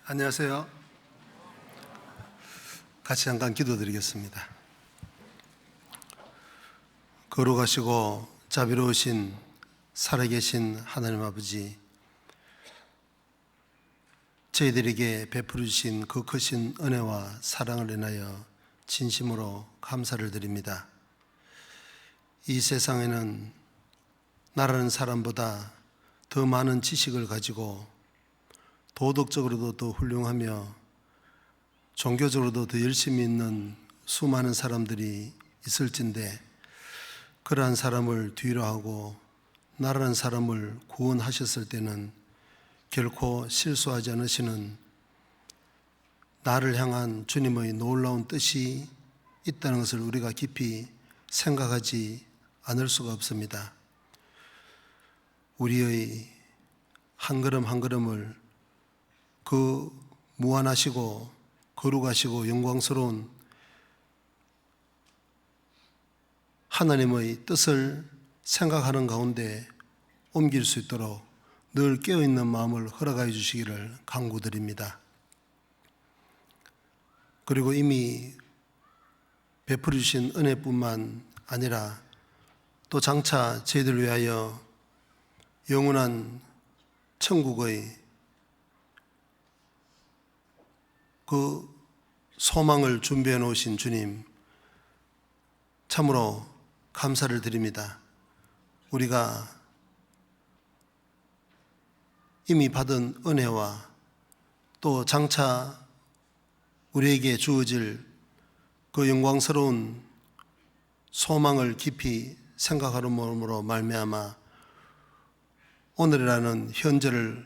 안녕하세요. 같이 잠깐 기도드리겠습니다. 거룩하시고 자비로우신 살아계신 하나님 아버지, 저희들에게 베풀어 주신 그 크신 은혜와 사랑을 인하여 진심으로 감사를 드립니다. 이 세상에는 나라는 사람보다 더 많은 지식을 가지고 도덕적으로도 더 훌륭하며 종교적으로도 더 열심히 있는 수많은 사람들이 있을진데, 그러한 사람을 뒤로 하고 나라는 사람을 구원하셨을 때는 결코 실수하지 않으시는 나를 향한 주님의 놀라운 뜻이 있다는 것을 우리가 깊이 생각하지 않을 수가 없습니다. 우리의 한 걸음 한 걸음을 그 무한하시고 거룩하시고 영광스러운 하나님의 뜻을 생각하는 가운데 옮길 수 있도록 늘 깨어있는 마음을 허락하여 주시기를 간구드립니다. 그리고 이미 베풀어 주신 은혜뿐만 아니라 또 장차 저희들 위하여 영원한 천국의 그 소망을 준비해 놓으신 주님, 참으로 감사를 드립니다. 우리가 이미 받은 은혜와 또 장차 우리에게 주어질 그 영광스러운 소망을 깊이 생각하므로 말미암아 오늘이라는 현재를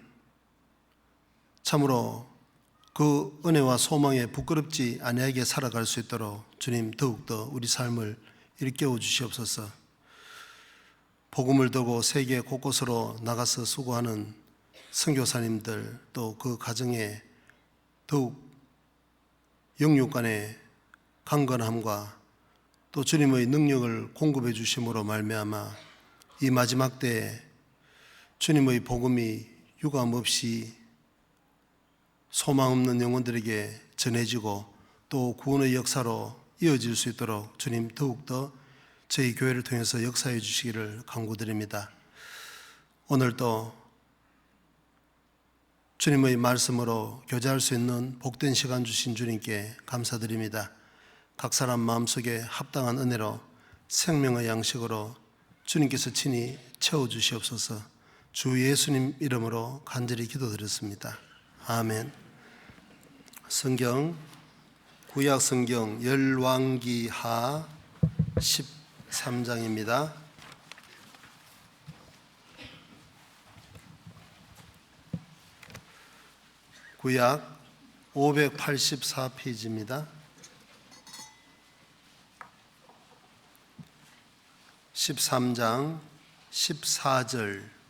참으로 그 은혜와 소망에 부끄럽지 아니하게 살아갈 수 있도록 주님 더욱더 우리 삶을 일깨워 주시옵소서. 복음을 들고 세계 곳곳으로 나가서 수고하는 선교사님들, 또 그 가정에 더욱 영육간의 강건함과 또 주님의 능력을 공급해 주심으로 말미암아 이 마지막 때에 주님의 복음이 유감없이 소망 없는 영혼들에게 전해지고 또 구원의 역사로 이어질 수 있도록 주님 더욱더 저희 교회를 통해서 역사해 주시기를 간구드립니다. 오늘도 주님의 말씀으로 교제할 수 있는 복된 시간 주신 주님께 감사드립니다. 각 사람 마음속에 합당한 은혜로 생명의 양식으로 주님께서 친히 채워주시옵소서. 주 예수님 이름으로 간절히 기도드렸습니다. 아멘. 성경 구약 성경 열왕기하 13장입니다. 구약 584페이지입니다. 13장 14절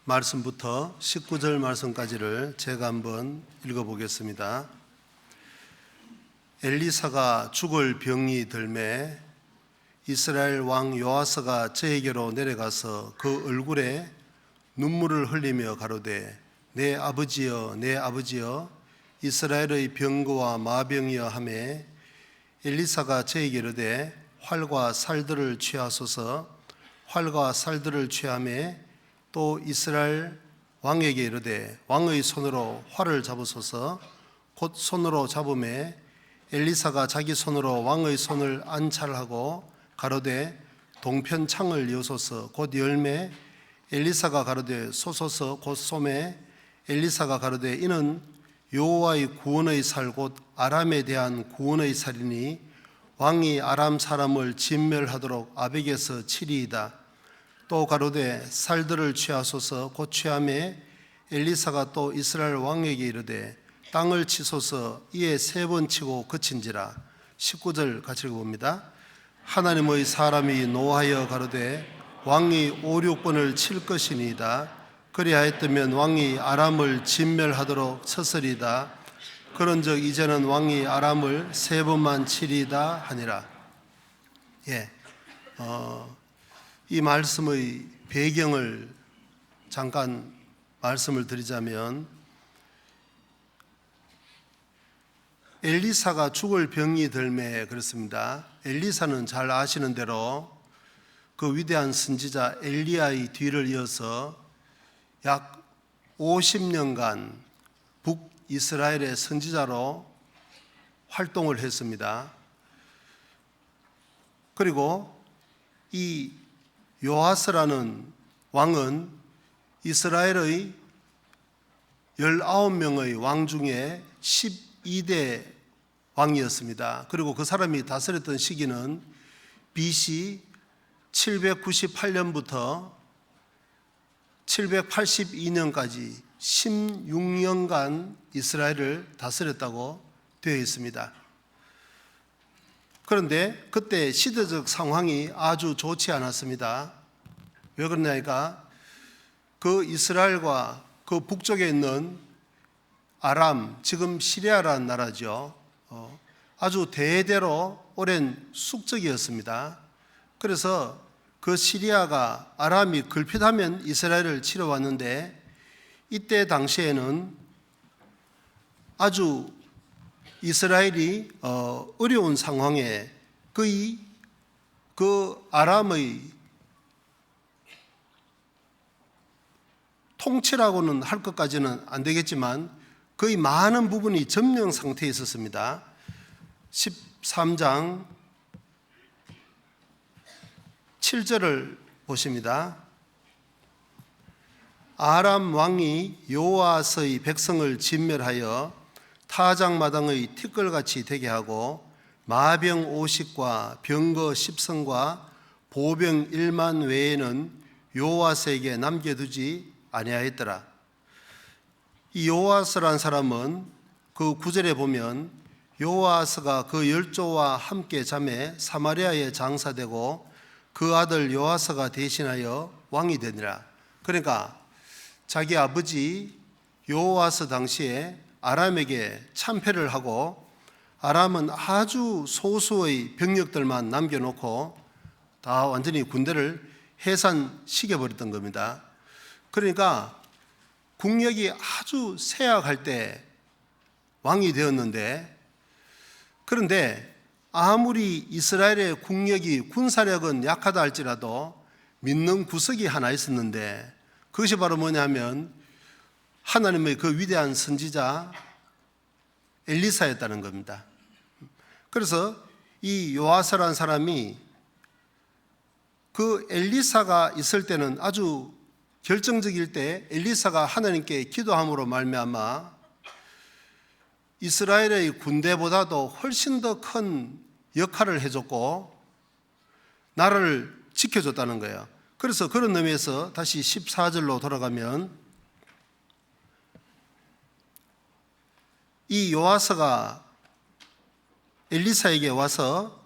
말씀부터 19절 말씀까지를 제가 한번 읽어보겠습니다. 엘리사가 죽을 병이 들매 이스라엘 왕 요아스가 저에게로 내려가서 그 얼굴에 눈물을 흘리며 가로되 내 아버지여 내 아버지여 이스라엘의 병거와 마병이여 하매 엘리사가 저에게 이르되 활과 살들을 취하소서. 활과 살들을 취하매 또 이스라엘 왕에게 이르되 왕의 손으로 활을 잡으소서. 곧 손으로 잡음에 엘리사가 자기 손으로 왕의 손을 안찰하고 가로되 동편 창을 여소서. 곧 열매 엘리사가 가로되 쏘소서. 곧 쏘매 엘리사가 가로되 이는 여호와의 구원의 살 곧 아람에 대한 구원의 살이니 왕이 아람 사람을 진멸하도록 아벡에서 치리이다. 또 가로되 살들을 취하소서. 곧 취하매 엘리사가 또 이스라엘 왕에게 이르되 땅을 치소서. 이에 3번 치고 그친지라. 19절 같이 읽어봅니다. 하나님의 사람이 노하여 가로되 왕이 5, 6번을 칠 것이니이다. 그리하였다면 왕이 아람을 진멸하도록 쳤으리이다. 그런즉 이제는 왕이 아람을 3번만 치리이다 하니라. 이 말씀의 배경을 잠깐 말씀을 드리자면, 엘리사가 죽을 병이 들매 그렇습니다. 엘리사는 잘 아시는 대로 그 위대한 선지자 엘리야의 뒤를 이어서 약 50년간 북이스라엘의 선지자로 활동을 했습니다. 그리고 이 요아스라는 왕은 이스라엘의 19명의 왕 중에 12대 왕이었습니다. 그리고 그 사람이 다스렸던 시기는 BC 798년부터 782년까지 16년간 이스라엘을 다스렸다고 되어 있습니다. 그런데 그때 시대적 상황이 아주 좋지 않았습니다. 왜 그러냐니까 그 이스라엘과 그 북쪽에 있는 아람, 지금 시리아라는 나라죠. 아주 대대로 오랜 숙적이었습니다. 그래서 그 시리아가 아람이 걸핏하면 이스라엘을 치러 왔는데, 이때 당시에는 아주 이스라엘이 어려운 상황에 거의 그 아람의 통치라고는 할 것까지는 안 되겠지만 거의 많은 부분이 점령 상태에 있었습니다. 13장 7절을 보십니다. 아람 왕이 요아스의 백성을 진멸하여 타작마당의 티끌같이 되게 하고 마병 50과 병거 10성과 보병 1만 외에는 요아스에게 남겨두지 아니하였더라. 이 요아스란 사람은 그 9절에 보면 요아스가 그 열조와 함께 잠에 사마리아에 장사되고 그 아들 요아스가 대신하여 왕이 되니라. 그러니까 자기 아버지 요아스 당시에 아람에게 참패를 하고, 아람은 아주 소수의 병력들만 남겨놓고 다 완전히 군대를 해산시켜버렸던 겁니다. 그러니까 국력이 아주 쇠약할 때 왕이 되었는데, 그런데 아무리 이스라엘의 국력이 군사력은 약하다 할지라도 믿는 구석이 하나 있었는데, 그것이 바로 뭐냐면 하나님의 그 위대한 선지자 엘리사였다는 겁니다. 그래서 이 요아스라는 사람이 그 엘리사가 있을 때는 아주 결정적일 때 엘리사가 하나님께 기도함으로 말미암아 이스라엘의 군대보다도 훨씬 더 큰 역할을 해줬고 나라를 지켜줬다는 거예요. 그래서 그런 의미에서 다시 14절로 돌아가면, 이 요아스가 엘리사에게 와서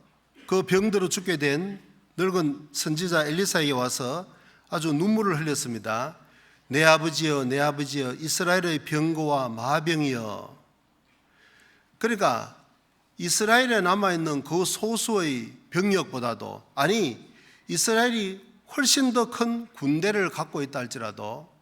그 병들어 죽게 된 늙은 선지자 엘리사에게 와서 아주 눈물을 흘렸습니다. 내 아버지여, 내 아버지여, 이스라엘의 병거와 마병이여. 그러니까 이스라엘에 남아있는 그 소수의 병력보다도, 아니 이스라엘이 훨씬 더 큰 군대를 갖고 있다 할지라도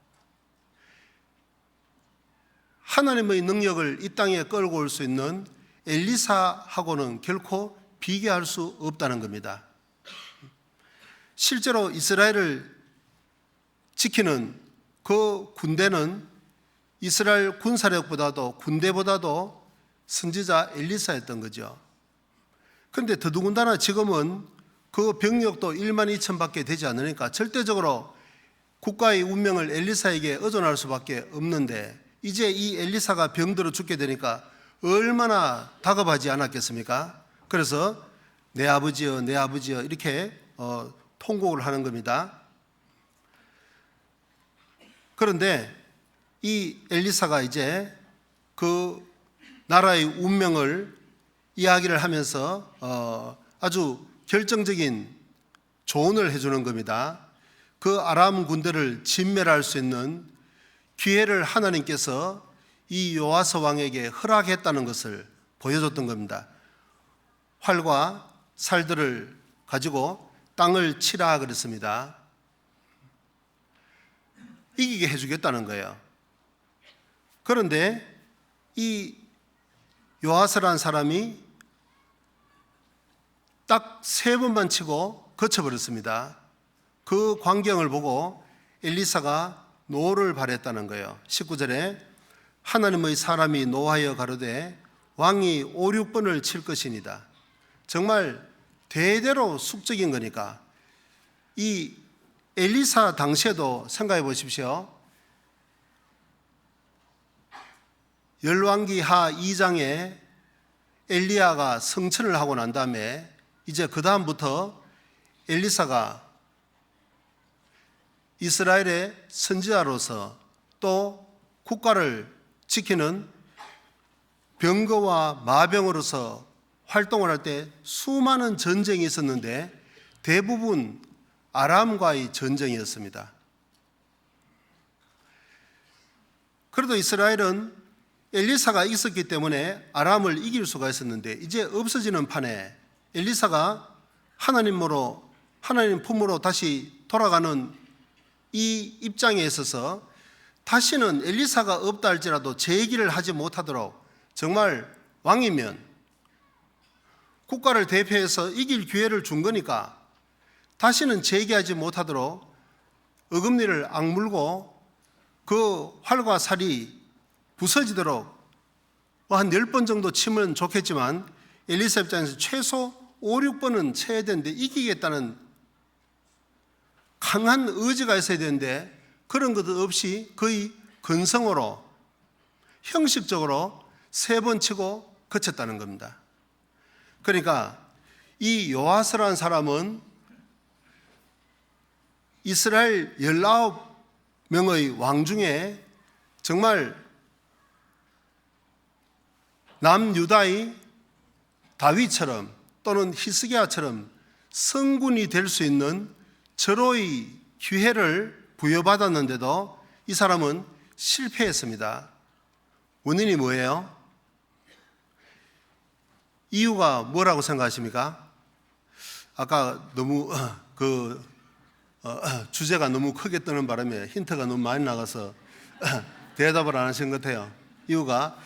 하나님의 능력을 이 땅에 끌고 올 수 있는 엘리사하고는 결코 비교할 수 없다는 겁니다. 실제로 이스라엘을 지키는 그 군대는 이스라엘 군사력보다도, 군대보다도 선지자 엘리사였던 거죠. 그런데 더더군다나 지금은 그 병력도 1만 2천밖에 되지 않으니까 절대적으로 국가의 운명을 엘리사에게 의존할 수밖에 없는데, 이제 이 엘리사가 병들어 죽게 되니까 얼마나 다급하지 않았겠습니까? 그래서 내 아버지여, 내 아버지여 이렇게 통곡을 하는 겁니다. 그런데 이 엘리사가 이제 그 나라의 운명을 이야기를 하면서 아주 결정적인 조언을 해주는 겁니다. 그 아람 군대를 진멸할 수 있는 기회를 하나님께서 이 요아스 왕에게 허락했다는 것을 보여줬던 겁니다. 활과 살들을 가지고 땅을 치라 그랬습니다. 이기게 해주겠다는 거예요. 그런데 이 요아스라는 사람이 딱 3번만 치고 거쳐버렸습니다. 그 광경을 보고 엘리사가 노를 발했다는 거예요. 19절에 하나님의 사람이 노하여 가로되 왕이 5, 6번을 칠 것이니다. 정말 대대로 숙적인 거니까. 이 엘리사 당시에도 생각해 보십시오. 열왕기 하 2장에 엘리야가 성천을 하고 난 다음에 이제 그 다음부터 엘리사가 이스라엘의 선지자로서 또 국가를 지키는 병거와 마병으로서 활동을 할 때 수많은 전쟁이 있었는데 대부분 아람과의 전쟁이었습니다. 그래도 이스라엘은 엘리사가 있었기 때문에 아람을 이길 수가 있었는데 이제 없어지는 판에 엘리사가 하나님 품으로 다시 돌아가는 이 입장에 있어서 다시는 엘리사가 없다 할지라도 제기를 하지 못하도록, 정말 왕이면 국가를 대표해서 이길 기회를 준 거니까 다시는 제기하지 못하도록 어금니를 악물고 그 활과 살이 부서지도록 한 10번 정도 치면 좋겠지만 엘리사 입장에서 최소 5, 6번은 쳐야 되는데 이기겠다는 강한 의지가 있어야 되는데 그런 것도 없이 거의 근성으로 형식적으로 3번 치고 그쳤다는 겁니다. 그러니까 이 요아스라는 사람은 이스라엘 19명의 왕 중에 정말 남유다의 다윗처럼 또는 히스기야처럼 성군이 될 수 있는 절호의 기회를 부여받았는데도 이 사람은 실패했습니다. 원인이 뭐예요? 이유가 뭐라고 생각하십니까? 아까 너무 주제가 너무 크게 뜨는 바람에 힌트가 너무 많이 나가서 대답을 안 하신 것 같아요. 이유가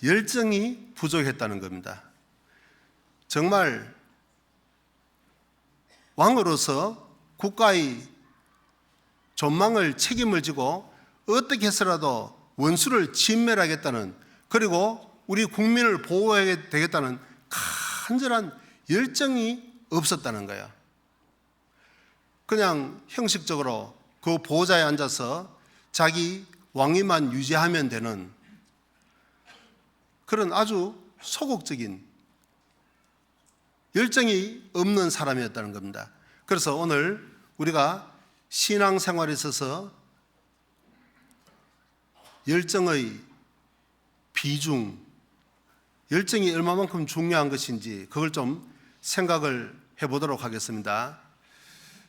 열정이 부족했다는 겁니다. 정말 왕으로서 국가의 전망을 책임을 지고 어떻게 해서라도 원수를 진멸하겠다는, 그리고 우리 국민을 보호해야 되겠다는 간절한 열정이 없었다는 거예요. 그냥 형식적으로 그 보좌에 앉아서 자기 왕위만 유지하면 되는 그런 아주 소극적인 열정이 없는 사람이었다는 겁니다. 그래서 오늘 우리가 신앙생활에 있어서 열정의 비중, 열정이 얼마만큼 중요한 것인지 그걸 좀 생각을 해보도록 하겠습니다.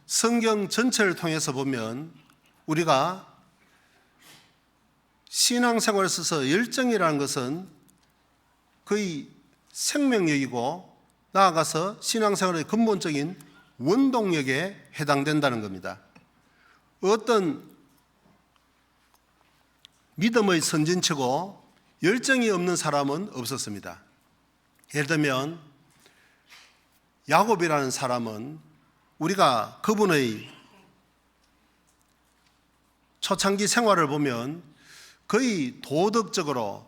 성경 전체를 통해서 보면 우리가 신앙생활에 있어서 열정이라는 것은 거의 생명력이고 나아가서 신앙생활의 근본적인 원동력에 해당된다는 겁니다. 어떤 믿음의 선진치고 열정이 없는 사람은 없었습니다. 예를 들면 야곱이라는 사람은 우리가 그분의 초창기 생활을 보면 거의 도덕적으로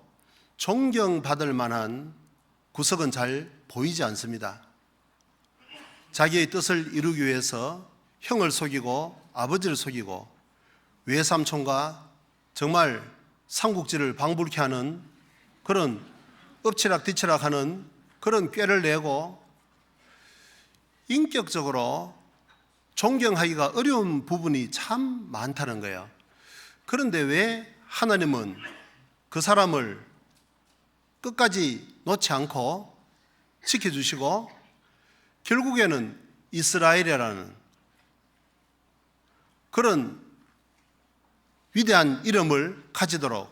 존경받을 만한 구석은 잘 보이지 않습니다. 자기의 뜻을 이루기 위해서 형을 속이고 아버지를 속이고 외삼촌과 정말 삼국지를 방불케 하는 그런 엎치락뒤치락 하는 그런 꾀를 내고 인격적으로 존경하기가 어려운 부분이 참 많다는 거예요. 그런데 왜 하나님은 그 사람을 끝까지 놓지 않고 지켜주시고 결국에는 이스라엘이라는 그런 위대한 이름을 가지도록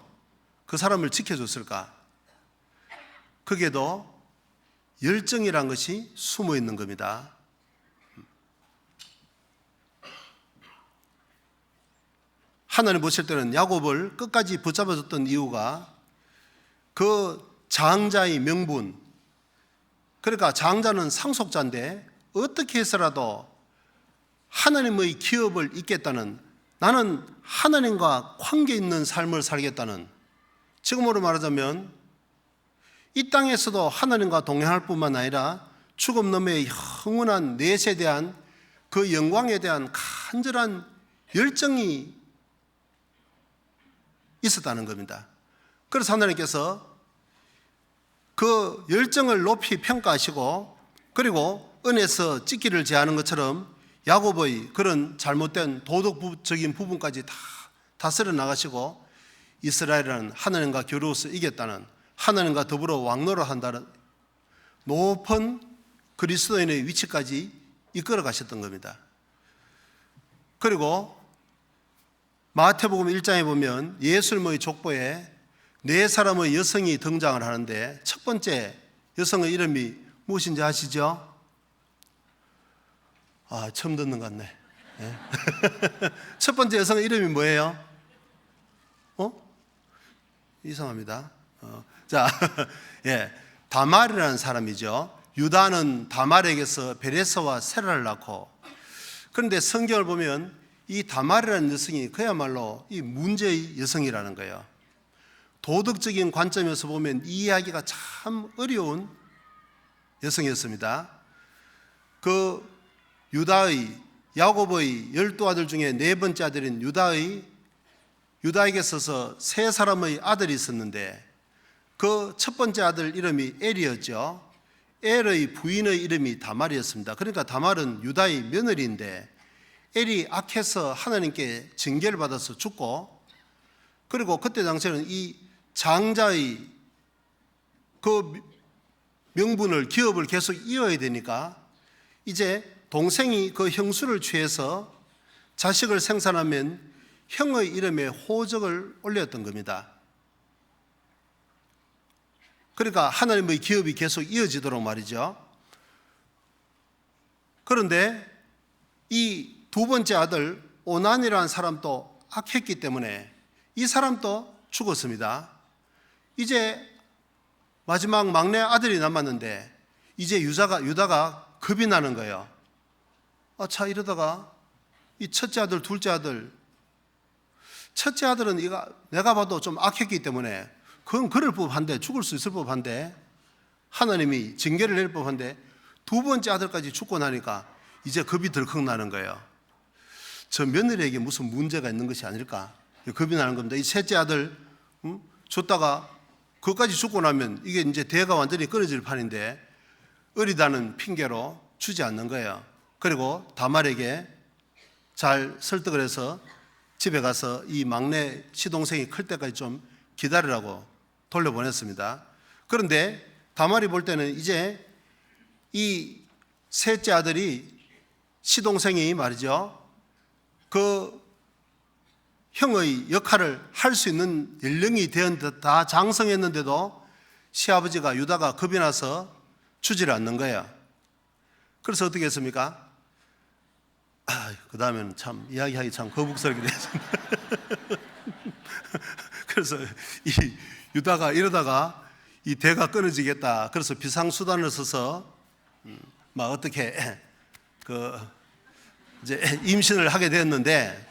그 사람을 지켜줬을까? 거기에도 열정이란 것이 숨어 있는 겁니다. 하나님 보실 때는 야곱을 끝까지 붙잡아줬던 이유가 그 장자의 명분, 그러니까 장자는 상속자인데 어떻게 해서라도 하나님의 기업을 잇겠다는, 나는 하나님과 관계 있는 삶을 살겠다는, 지금으로 말하자면 이 땅에서도 하나님과 동행할 뿐만 아니라 죽음 너머의 영원한 넷에 대한 그 영광에 대한 간절한 열정이 있었다는 겁니다. 그래서 하나님께서 그 열정을 높이 평가하시고, 그리고 은에서 찢기를 제하는 것처럼 야곱의 그런 잘못된 도덕적인 부분까지 다 다스려 나가시고, 이스라엘은 하나님과 겨루어서 이겼다는, 하나님과 더불어 왕노릇한다는 높은 그리스도인의 위치까지 이끌어 가셨던 겁니다. 그리고 마태복음 1장에 보면 예수님의 족보에 네 사람의 여성이 등장을 하는데, 첫 번째 여성의 이름이 무엇인지 아시죠? 처음 듣는 것 같네. 네. 첫 번째 여성의 이름이 뭐예요? 이상합니다. 자, 예, 다말이라는 사람이죠. 유다는 다말에게서 베레스와 세라를 낳고, 그런데 성경을 보면 이 다말이라는 여성이 그야말로 이 문제의 여성이라는 거예요. 도덕적인 관점에서 보면 이해하기가 참 어려운 여성이었습니다. 그 유다의, 야곱의 12아들 중에 네 번째 아들인 유다에게 있어서 세 사람의 아들이 있었는데, 그 첫 번째 아들 이름이 엘이었죠. 엘의 부인의 이름이 다말이었습니다. 그러니까 다말은 유다의 며느리인데, 엘이 악해서 하나님께 징계를 받아서 죽고, 그리고 그때 당시에는 이 장자의 그 명분을, 기업을 계속 이어야 되니까 이제 동생이 그 형수를 취해서 자식을 생산하면 형의 이름에 호적을 올렸던 겁니다. 그러니까 하나님의 기업이 계속 이어지도록 말이죠. 그런데 이 두 번째 아들 오난이라는 사람도 악했기 때문에 이 사람도 죽었습니다. 이제 마지막 막내 아들이 남았는데, 이제 유다가 겁이 나는 거예요. 이러다가 이 첫째 아들, 둘째 아들, 첫째 아들은 내가 봐도 좀 악했기 때문에 그건 그럴 법한데, 죽을 수 있을 법한데, 하나님이 징계를 낼 법한데, 두 번째 아들까지 죽고 나니까 이제 겁이 덜컥 나는 거예요. 저 며느리에게 무슨 문제가 있는 것이 아닐까, 겁이 나는 겁니다. 이 셋째 아들 줬다가 그것까지 죽고 나면 이게 이제 대가 완전히 끊어질 판인데, 어리다는 핑계로 주지 않는 거예요. 그리고 다말에게 잘 설득을 해서 집에 가서 이 막내 시동생이 클 때까지 좀 기다리라고 돌려보냈습니다. 그런데 다말이 볼 때는 이제 이 셋째 아들이, 시동생이 말이죠, 그 형의 역할을 할 수 있는 연령이 되었는데, 다 장성했는데도 시아버지가 유다가 겁이 나서 주지를 않는 거예요. 그래서 어떻게 했습니까? 그 다음에는 참 이야기하기 참 거북스럽게 됐습니다. 그래서 이 유다가 이러다가 이 대가 끊어지겠다, 그래서 비상수단을 써서 막 어떻게 이제 임신을 하게 됐는데,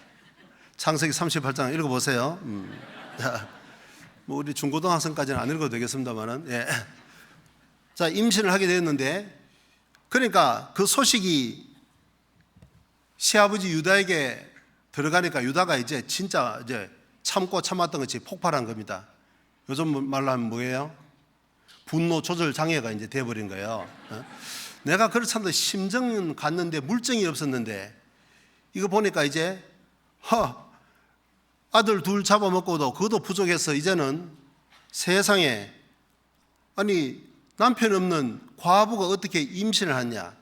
창세기 38장 읽어보세요. 뭐 우리 중고등학생까지는 안 읽어도 되겠습니다만은, 예. 자, 임신을 하게 됐는데, 그러니까 그 소식이 시아버지 유다에게 들어가니까 유다가 이제 진짜 이제 참고 참았던 것이 폭발한 겁니다. 요즘 말로 하면 뭐예요? 분노 조절 장애가 이제 돼버린 거예요. 내가 그렇잖아도 심정은 갔는데 물증이 없었는데, 이거 보니까 이제 아들 둘 잡아먹고도 그것도 부족해서 이제는 세상에, 아니 남편 없는 과부가 어떻게 임신을 하냐,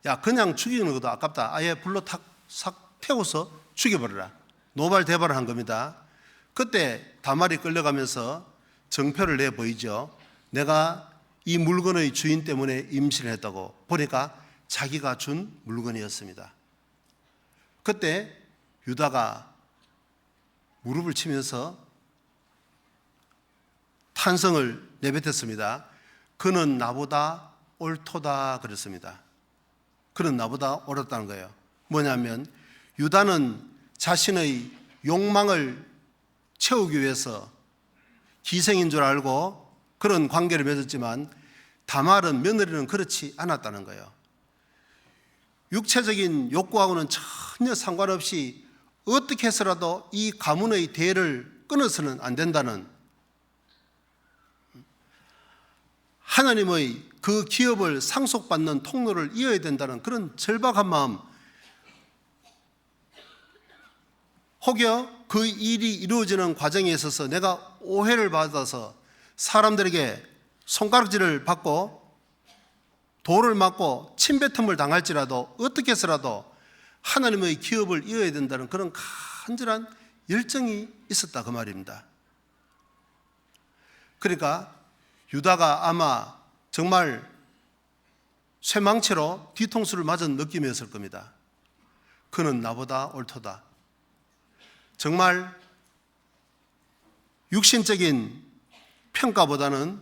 야 그냥 죽이는 것도 아깝다, 아예 불로 싹 태워서 죽여버려라, 노발대발을 한 겁니다. 그때 다말이 끌려가면서 정표를 내보이죠. 내가 이 물건의 주인 때문에 임신을 했다고. 보니까 자기가 준 물건이었습니다. 그때 유다가 무릎을 치면서 찬성을 내뱉었습니다. 그는 나보다 옳도다 그랬습니다. 그는 나보다 옳았다는 거예요. 뭐냐면 유다는 자신의 욕망을 채우기 위해서 기생인 줄 알고 그런 관계를 맺었지만 다말은 며느리는 그렇지 않았다는 거예요. 육체적인 욕구하고는 전혀 상관없이 어떻게 해서라도 이 가문의 대를 끊어서는 안 된다는 하나님의 그 기업을 상속받는 통로를 이어야 된다는 그런 절박한 마음, 혹여 그 일이 이루어지는 과정에 있어서 내가 오해를 받아서 사람들에게 손가락질을 받고 돌을 맞고 침뱉음을 당할지라도 어떻게 해서라도 하나님의 기업을 이어야 된다는 그런 간절한 열정이 있었다 그 말입니다. 그러니까 유다가 아마 정말 쇠망치로 뒤통수를 맞은 느낌이었을 겁니다. 그는 나보다 옳도다. 정말 육신적인 평가보다는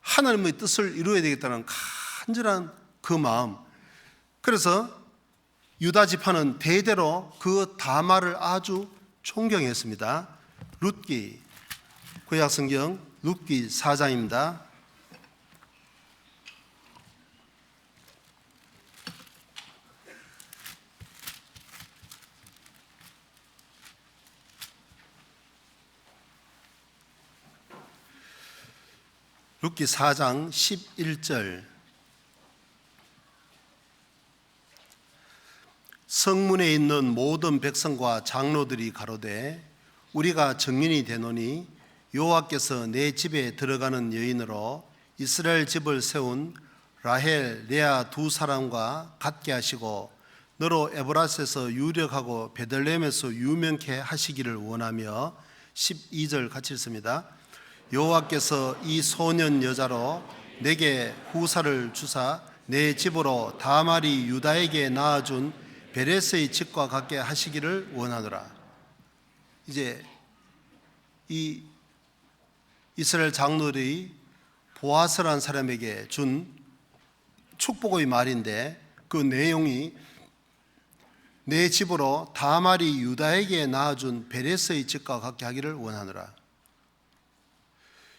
하나님의 뜻을 이루어야 되겠다는 간절한 그 마음. 그래서 유다 지파는 대대로 그 다말을 아주 존경했습니다. 룻기, 구약성경 룻기 4장입니다. 룻기 4장 11절. 성문에 있는 모든 백성과 장로들이 가로되 우리가 정인이 되노니 여호와께서 내 집에 들어가는 여인으로 이스라엘 집을 세운 라헬, 레아 두 사람과 같게 하시고 너로 에브라스에서 유력하고 베들레헴에서 유명케 하시기를 원하며 12절 같이 읽습니다. 여호와께서 이 소년 여자로 내게 후사를 주사 내 집으로 다말이 유다에게 낳아준 베레스의 집과 같게 하시기를 원하노라. 이제 이 이스라엘 장로들이 보아스라는 사람에게 준 축복의 말인데 그 내용이 내 집으로 다말이 유다에게 낳아준 베레스의 집과 같게 하기를 원하노라.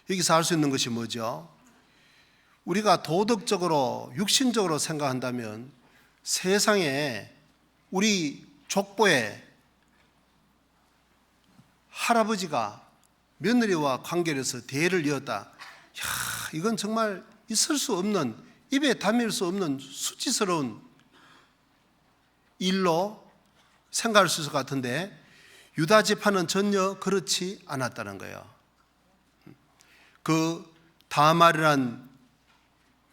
여기서 알 수 있는 것이 뭐죠? 우리가 도덕적으로 육신적으로 생각한다면 세상에 우리 족보에 할아버지가 며느리와 관계를 해서 대를 이었다. 이건 정말 있을 수 없는, 입에 담을 수 없는 수치스러운 일로 생각할 수 있을 것 같은데 유다 지파는 전혀 그렇지 않았다는 거예요. 그 다말이란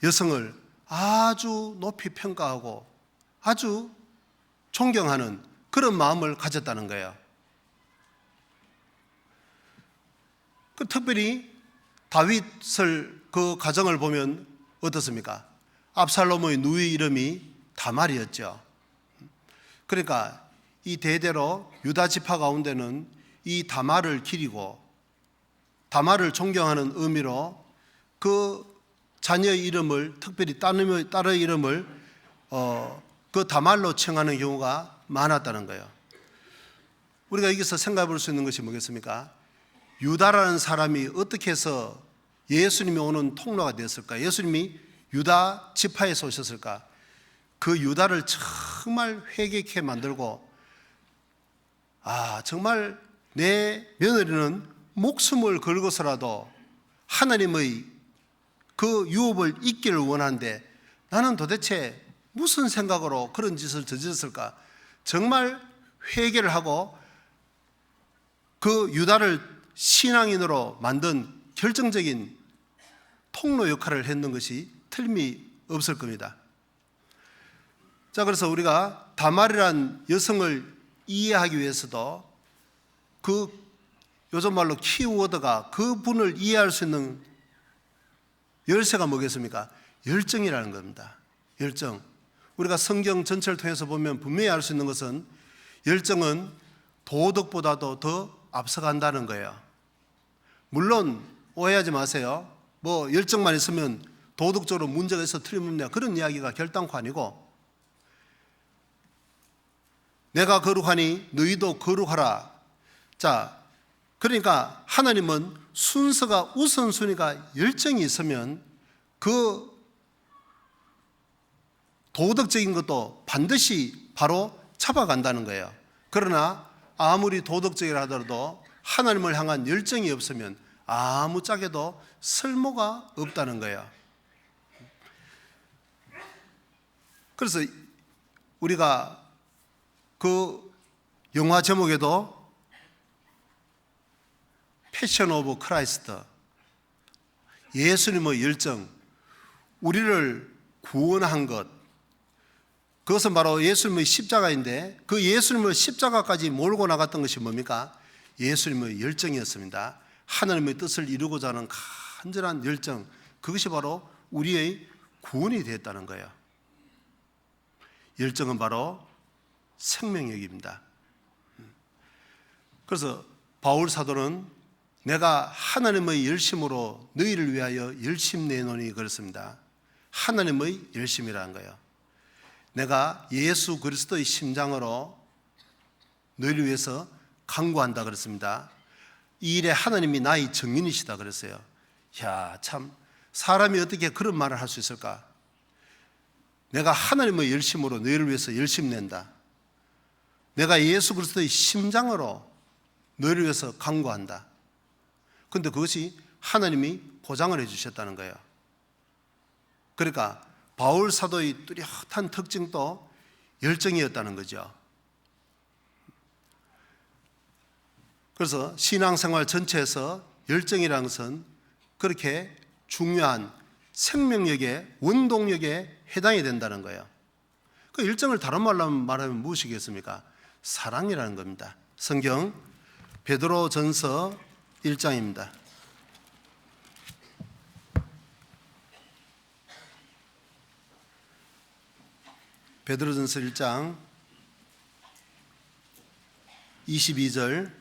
여성을 아주 높이 평가하고 아주 존경하는 그런 마음을 가졌다는 거예요. 특별히 다윗을 그 가정을 보면 어떻습니까? 압살롬의 누이 이름이 다말이었죠. 그러니까 이 대대로 유다 지파 가운데는 이 다말을 기리고 다말을 존경하는 의미로 그 자녀의 이름을 특별히 딸의 이름을 그 다말로稱하는 경우가 많았다는 거예요. 우리가 여기서 생각해 볼 수 있는 것이 뭐겠습니까? 유다라는 사람이 어떻게 해서 예수님이 오는 통로가 되었을까? 예수님이 유다 지파에서 오셨을까? 그 유다를 정말 회개케 만들고 정말 내 며느리는 목숨을 걸고서라도 하나님의 그 유업을 잇기를 원하는데 나는 도대체 무슨 생각으로 그런 짓을 저질렀을까? 정말 회개를 하고 그 유다를 신앙인으로 만든 결정적인 통로 역할을 했는 것이 틀림이 없을 겁니다. 자, 그래서 우리가 다말이란 여성을 이해하기 위해서도 그 요즘 말로 키워드가 그분을 이해할 수 있는 열쇠가 뭐겠습니까? 열정이라는 겁니다. 열정. 우리가 성경 전체를 통해서 보면 분명히 알 수 있는 것은 열정은 도덕보다도 더 앞서간다는 거예요. 물론 오해하지 마세요. 뭐 열정만 있으면 도덕적으로 문제가 있어 틀림없냐 그런 이야기가 결단코 아니고, 내가 거룩하니 너희도 거룩하라. 자, 그러니까 하나님은 순서가 우선순위가 열정이 있으면 그 도덕적인 것도 반드시 바로 잡아간다는 거예요. 그러나 아무리 도덕적이라 하더라도 하나님을 향한 열정이 없으면 아무짝에도 쓸모가 없다는 거예요. 그래서 우리가 그 영화 제목에도 패션 오브 크라이스트, 예수님의 열정, 우리를 구원한 것, 그것은 바로 예수님의 십자가인데, 그 예수님을 십자가까지 몰고 나갔던 것이 뭡니까? 예수님의 열정이었습니다. 하나님의 뜻을 이루고자 하는 간절한 열정, 그것이 바로 우리의 구원이 되었다는 거예요. 열정은 바로 생명력입니다. 그래서 바울 사도는 내가 하나님의 열심으로 너희를 위하여 열심 내노니 그렇습니다. 하나님의 열심이라는 거예요. 내가 예수 그리스도의 심장으로 너희를 위해서 간구한다 그랬습니다. 이 일에 하나님이 나의 정인이시다 그랬어요. 야, 참 사람이 어떻게 그런 말을 할 수 있을까? 내가 하나님의 열심으로 너희를 위해서 열심 낸다. 내가 예수 그리스도의 심장으로 너희를 위해서 간구한다. 그런데 그것이 하나님이 보장을 해주셨다는 거예요. 그러니까 바울 사도의 뚜렷한 특징도 열정이었다는 거죠. 그래서 신앙생활 전체에서 열정이라는 것은 그렇게 중요한 생명력의 원동력에 해당이 된다는 거예요. 그 열정을 다른 말로 말하면 무엇이겠습니까? 사랑이라는 겁니다. 성경 베드로전서 1장입니다. 베드로전서 1장 22절,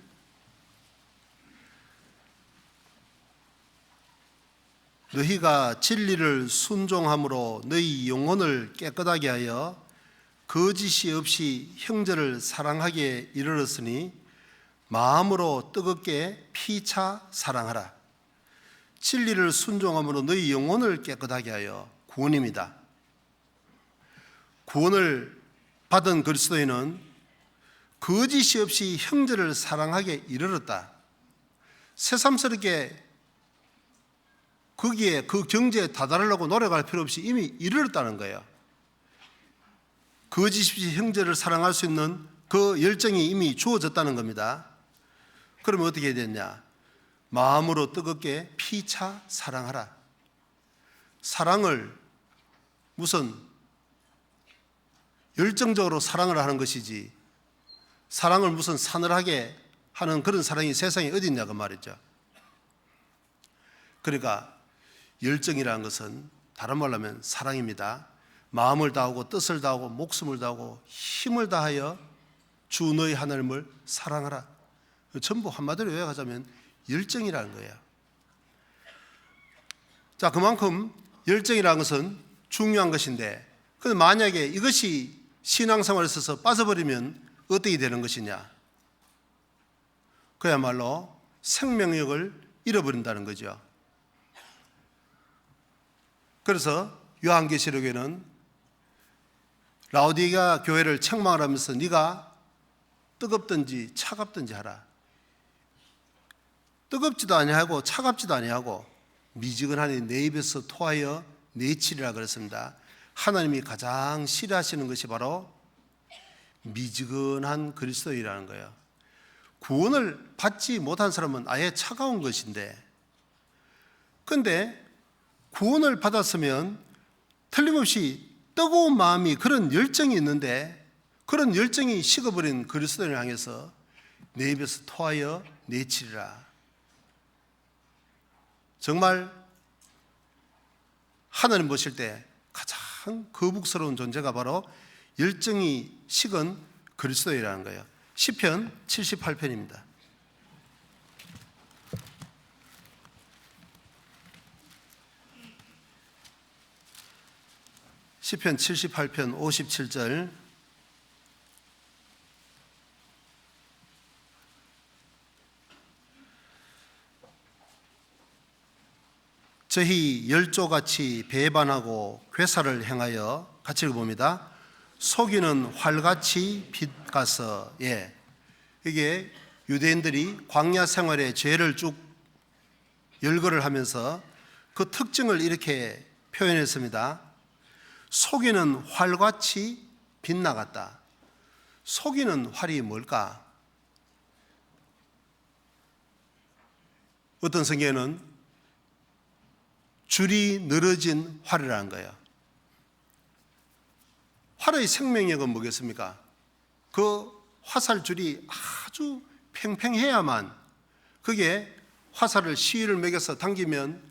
너희가 진리를 순종함으로 너희 영혼을 깨끗하게 하여 거짓이 없이 형제를 사랑하게 이르렀으니 마음으로 뜨겁게 피차 사랑하라. 진리를 순종함으로 너희 영혼을 깨끗하게 하여, 구원입니다. 구원을 받은 그리스도인은 거짓이 없이 형제를 사랑하게 이르렀다. 새삼스럽게 거기에 그 경지에 다다르려고 노력할 필요 없이 이미 이르렀다는 거예요. 거짓 없이 형제를 사랑할 수 있는 그 열정이 이미 주어졌다는 겁니다. 그러면 어떻게 해야 되냐? 마음으로 뜨겁게 피차 사랑하라. 사랑을 무슨 열정적으로 사랑을 하는 것이지, 사랑을 무슨 사늘하게 하는 그런 사랑이 세상에 어디 있냐 그 말이죠. 그러니까 열정이라는 것은 다른 말로 하면 사랑입니다. 마음을 다하고 뜻을 다하고 목숨을 다하고 힘을 다하여 주 너희 하나님을 사랑하라. 전부 한마디로 요약하자면 열정이라는 거예요. 자, 그만큼 열정이라는 것은 중요한 것인데, 그런데 만약에 이것이 신앙생활에 있어서 빠져버리면 어떻게 되는 것이냐? 그야말로 생명력을 잃어버린다는 거죠. 그래서 요한계시록에는 라오디게아 교회를 책망을 하면서 네가 뜨겁든지 차갑든지 하라. 뜨겁지도 아니하고 차갑지도 아니하고 미지근하니 내 입에서 토하여 내치리라 그랬습니다. 하나님이 가장 싫어하시는 것이 바로 미지근한 그리스도이라는 거예요. 구원을 받지 못한 사람은 아예 차가운 것인데, 그런데 구원을 받았으면 틀림없이 뜨거운 마음이, 그런 열정이 있는데, 그런 열정이 식어버린 그리스도를 향해서 내 입에서 토하여 내치리라. 정말 하나님 보실 때 가장 거북스러운 존재가 바로 열정이 식은 그리스도이라는 거예요. 시편 78편입니다. 시편 78편 57절 저희 열조같이 배반하고 괴사를 행하여 같이 읽어봅니다. 속이는 활같이 빛가서 이게 유대인들이 광야 생활의 죄를 쭉 열거를 하면서 그 특징을 이렇게 표현했습니다. 속이는 활같이 빛나갔다. 속이는 활이 뭘까? 어떤 성경에는 줄이 늘어진 활이라는 거예요. 활의 생명력은 뭐겠습니까? 그 화살줄이 아주 팽팽해야만 그게 화살을 시위를 매겨서 당기면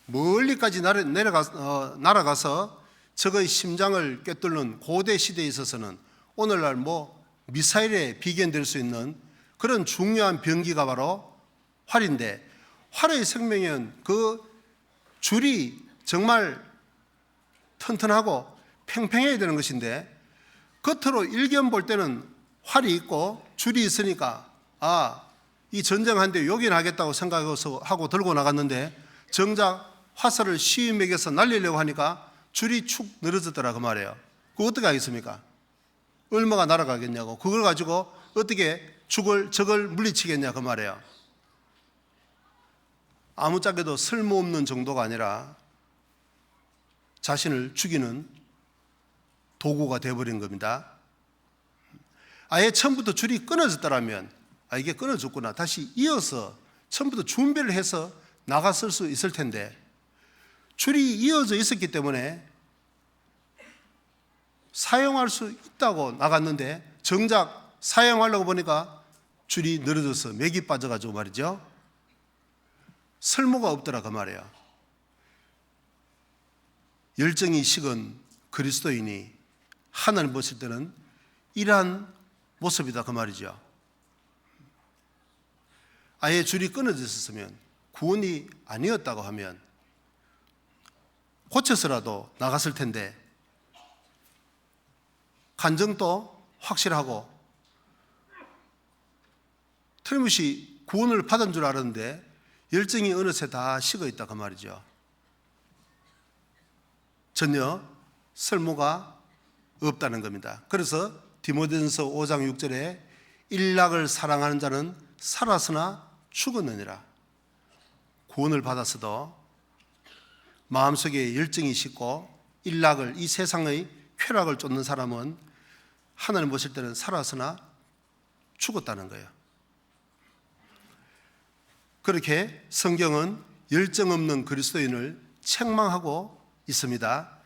멀리까지 날아가서 적의 심장을 꿰뚫는 고대 시대에 있어서는 오늘날 미사일에 비견될 수 있는 그런 중요한 병기가 바로 활인데, 활의 생명은 그 줄이 정말 튼튼하고 팽팽해야 되는 것인데, 겉으로 일견 볼 때는 활이 있고 줄이 있으니까 이 전쟁하는데 요긴하겠다고 생각해서 하고 들고 나갔는데, 정작 화살을 시위 매겨서 날리려고 하니까 줄이 축 늘어졌더라 그 말이에요. 그거 어떻게 하겠습니까? 얼마가 날아가겠냐고. 그걸 가지고 어떻게 적을 물리치겠냐 그 말이에요. 아무짝에도 쓸모없는 정도가 아니라 자신을 죽이는 도구가 되어버린 겁니다. 아예 처음부터 줄이 끊어졌더라면 이게 끊어졌구나, 다시 이어서 처음부터 준비를 해서 나갔을 수 있을 텐데, 줄이 이어져 있었기 때문에 사용할 수 있다고 나갔는데 정작 사용하려고 보니까 줄이 늘어져서 맥이 빠져가지고 말이죠, 쓸모가 없더라 그 말이에요. 열정이 식은 그리스도인이 하나님 보실 때는 이러한 모습이다 그 말이죠. 아예 줄이 끊어져 있었으면, 구원이 아니었다고 하면 고쳐서라도 나갔을 텐데, 간증도 확실하고 틀림없이 구원을 받은 줄 알았는데 열정이 어느새 다 식어 있다 그 말이죠. 전혀 쓸모가 없다는 겁니다. 그래서 디모데전서 5장 6절에 일락을 사랑하는 자는 살았으나 죽었느니라. 구원을 받았어도 마음속에 열정이 식고 일락을, 이 세상의 쾌락을 쫓는 사람은 하나님 보실 때는 살았으나 죽었다는 거예요. 그렇게 성경은 열정 없는 그리스도인을 책망하고 있습니다.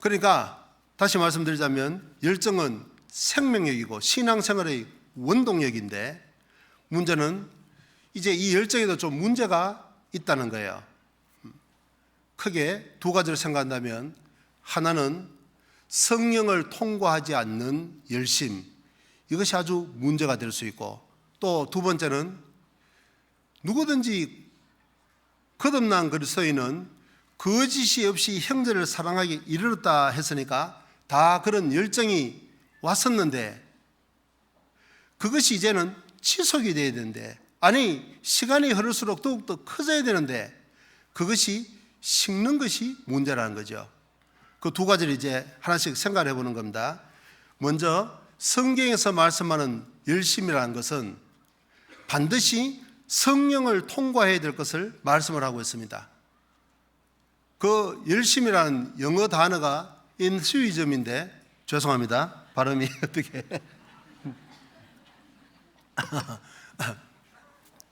그러니까 다시 말씀드리자면 열정은 생명력이고 신앙생활의 원동력인데, 문제는 이제 이 열정에도 좀 문제가 있다는 거예요. 크게 두 가지를 생각한다면, 하나는 성령을 통과하지 않는 열심, 이것이 아주 문제가 될 수 있고, 또 두 번째는 누구든지 거듭난 그리스도인은 거짓이 없이 형제를 사랑하기 이르렀다 했으니까 다 그런 열정이 왔었는데, 그것이 이제는 지속이 돼야 되는데, 아니 시간이 흐를수록 더욱더 커져야 되는데, 그것이 식는 것이 문제라는 거죠. 그 두 가지를 이제 하나씩 생각해 보는 겁니다. 먼저 성경에서 말씀하는 열심이라는 것은 반드시 성령을 통과해야 될 것을 말씀을 하고 있습니다. 그 열심이라는 영어 단어가 enthusiasm인데, 죄송합니다, 발음이 어떻게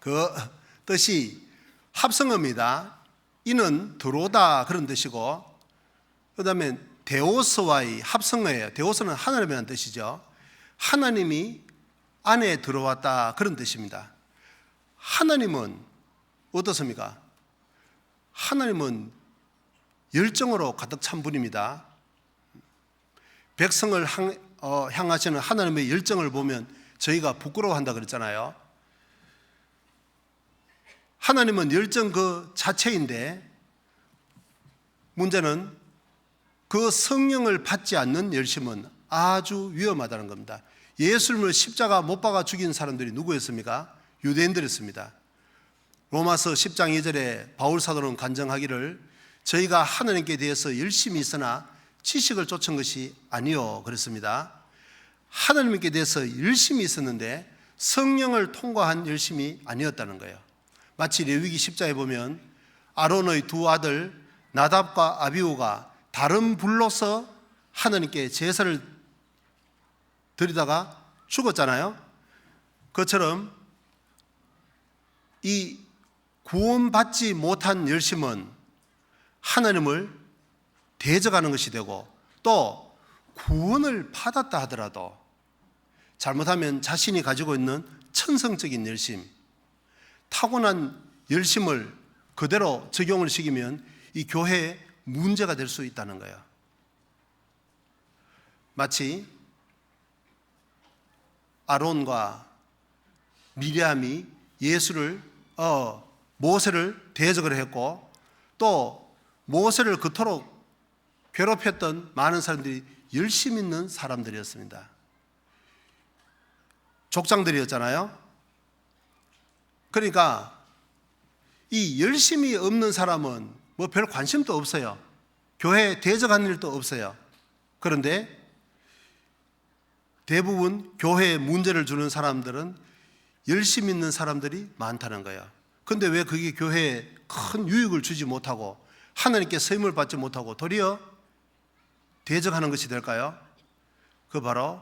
그 뜻이 합성어입니다. 이는 들어오다 그런 뜻이고, 그 다음에 데오스와의 합성어예요. 데오스는 하나님이라는 뜻이죠. 하나님이 안에 들어왔다 그런 뜻입니다. 하나님은 어떻습니까? 하나님은 열정으로 가득 찬 분입니다. 백성을 향하시는 하나님의 열정을 보면 저희가 부끄러워한다 그랬잖아요. 하나님은 열정 그 자체인데, 문제는 그 성령을 받지 않는 열심은 아주 위험하다는 겁니다. 예수님을 십자가 못 박아 죽인 사람들이 누구였습니까? 유대인들이었습니다. 로마서 10장 2절에 바울 사도는 간증하기를 저희가 하나님께 대해서 열심히 있으나 지식을 쫓은 것이 아니요 그랬습니다. 하나님께 대해서 열심히 있었는데 성령을 통과한 열심이 아니었다는 거예요. 마치 레위기 10장에 보면 아론의 두 아들 나답과 아비후가 다른 불로서 하나님께 제사를 드리다가 죽었잖아요. 그것처럼 이 구원받지 못한 열심은 하나님을 대적하는 것이 되고, 또 구원을 받았다 하더라도 잘못하면 자신이 가지고 있는 천성적인 열심, 타고난 열심을 그대로 적용을 시키면 이 교회에 문제가 될 수 있다는 거예요. 마치 아론과 미리암이 모세를 대적을 했고, 또 모세를 그토록 괴롭혔던 많은 사람들이 열심 있는 사람들이었습니다. 족장들이었잖아요. 그러니까 이 열심이 없는 사람은 뭐 별 관심도 없어요. 교회에 대적하는 일도 없어요. 그런데 대부분 교회에 문제를 주는 사람들은 열심 있는 사람들이 많다는 거예요. 그런데 왜 그게 교회에 큰 유익을 주지 못하고 하나님께 쓰임을 받지 못하고 도리어 대적하는 것이 될까요? 그 바로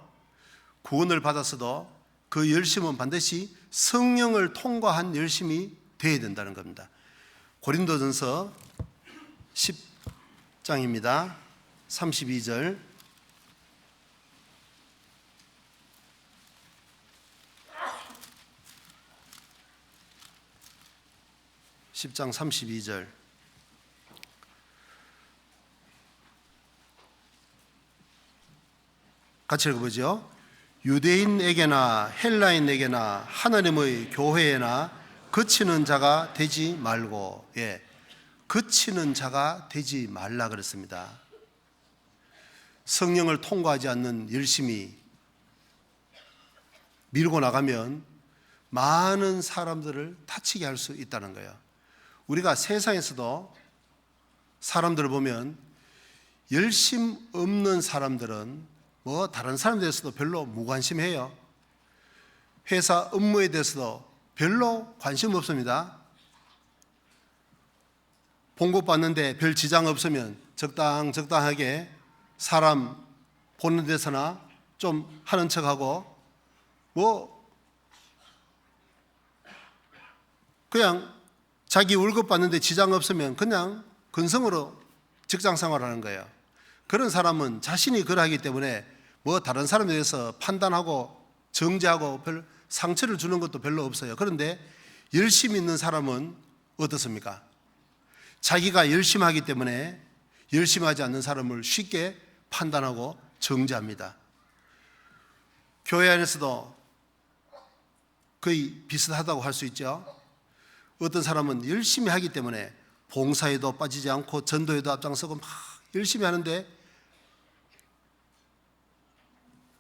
구원을 받았어도 그 열심은 반드시 성령을 통과한 열심이 되어야 된다는 겁니다. 고린도전서 10장입니다. 32절. (10장) 32절. 같이 읽어보죠. 유대인에게나 헬라인에게나 하나님의 교회에나 그치는 자가 되지 말고, 그치는 자가 되지 말라 그랬습니다. 성령을 통과하지 않는 열심이 밀고 나가면 많은 사람들을 다치게 할 수 있다는 거예요. 우리가 세상에서도 사람들을 보면 열심 없는 사람들은 뭐 다른 사람에 대해서도 별로 무관심해요. 회사 업무에 대해서도 별로 관심 없습니다. 봉급 받는데 별 지장 없으면 적당하게 사람 보는 데서나 좀 하는 척하고, 뭐 그냥 자기 월급 받는데 지장 없으면 그냥 근성으로 직장 생활하는 거예요. 그런 사람은 자신이 그러하기 때문에 뭐 다른 사람에 대해서 판단하고 정죄하고 별 상처를 주는 것도 별로 없어요. 그런데 열심히 있는 사람은 어떻습니까? 자기가 열심히 하기 때문에 열심히 하지 않는 사람을 쉽게 판단하고 정죄합니다. 교회 안에서도 거의 비슷하다고 할 수 있죠. 어떤 사람은 열심히 하기 때문에 봉사에도 빠지지 않고 전도에도 앞장서고 막 열심히 하는데,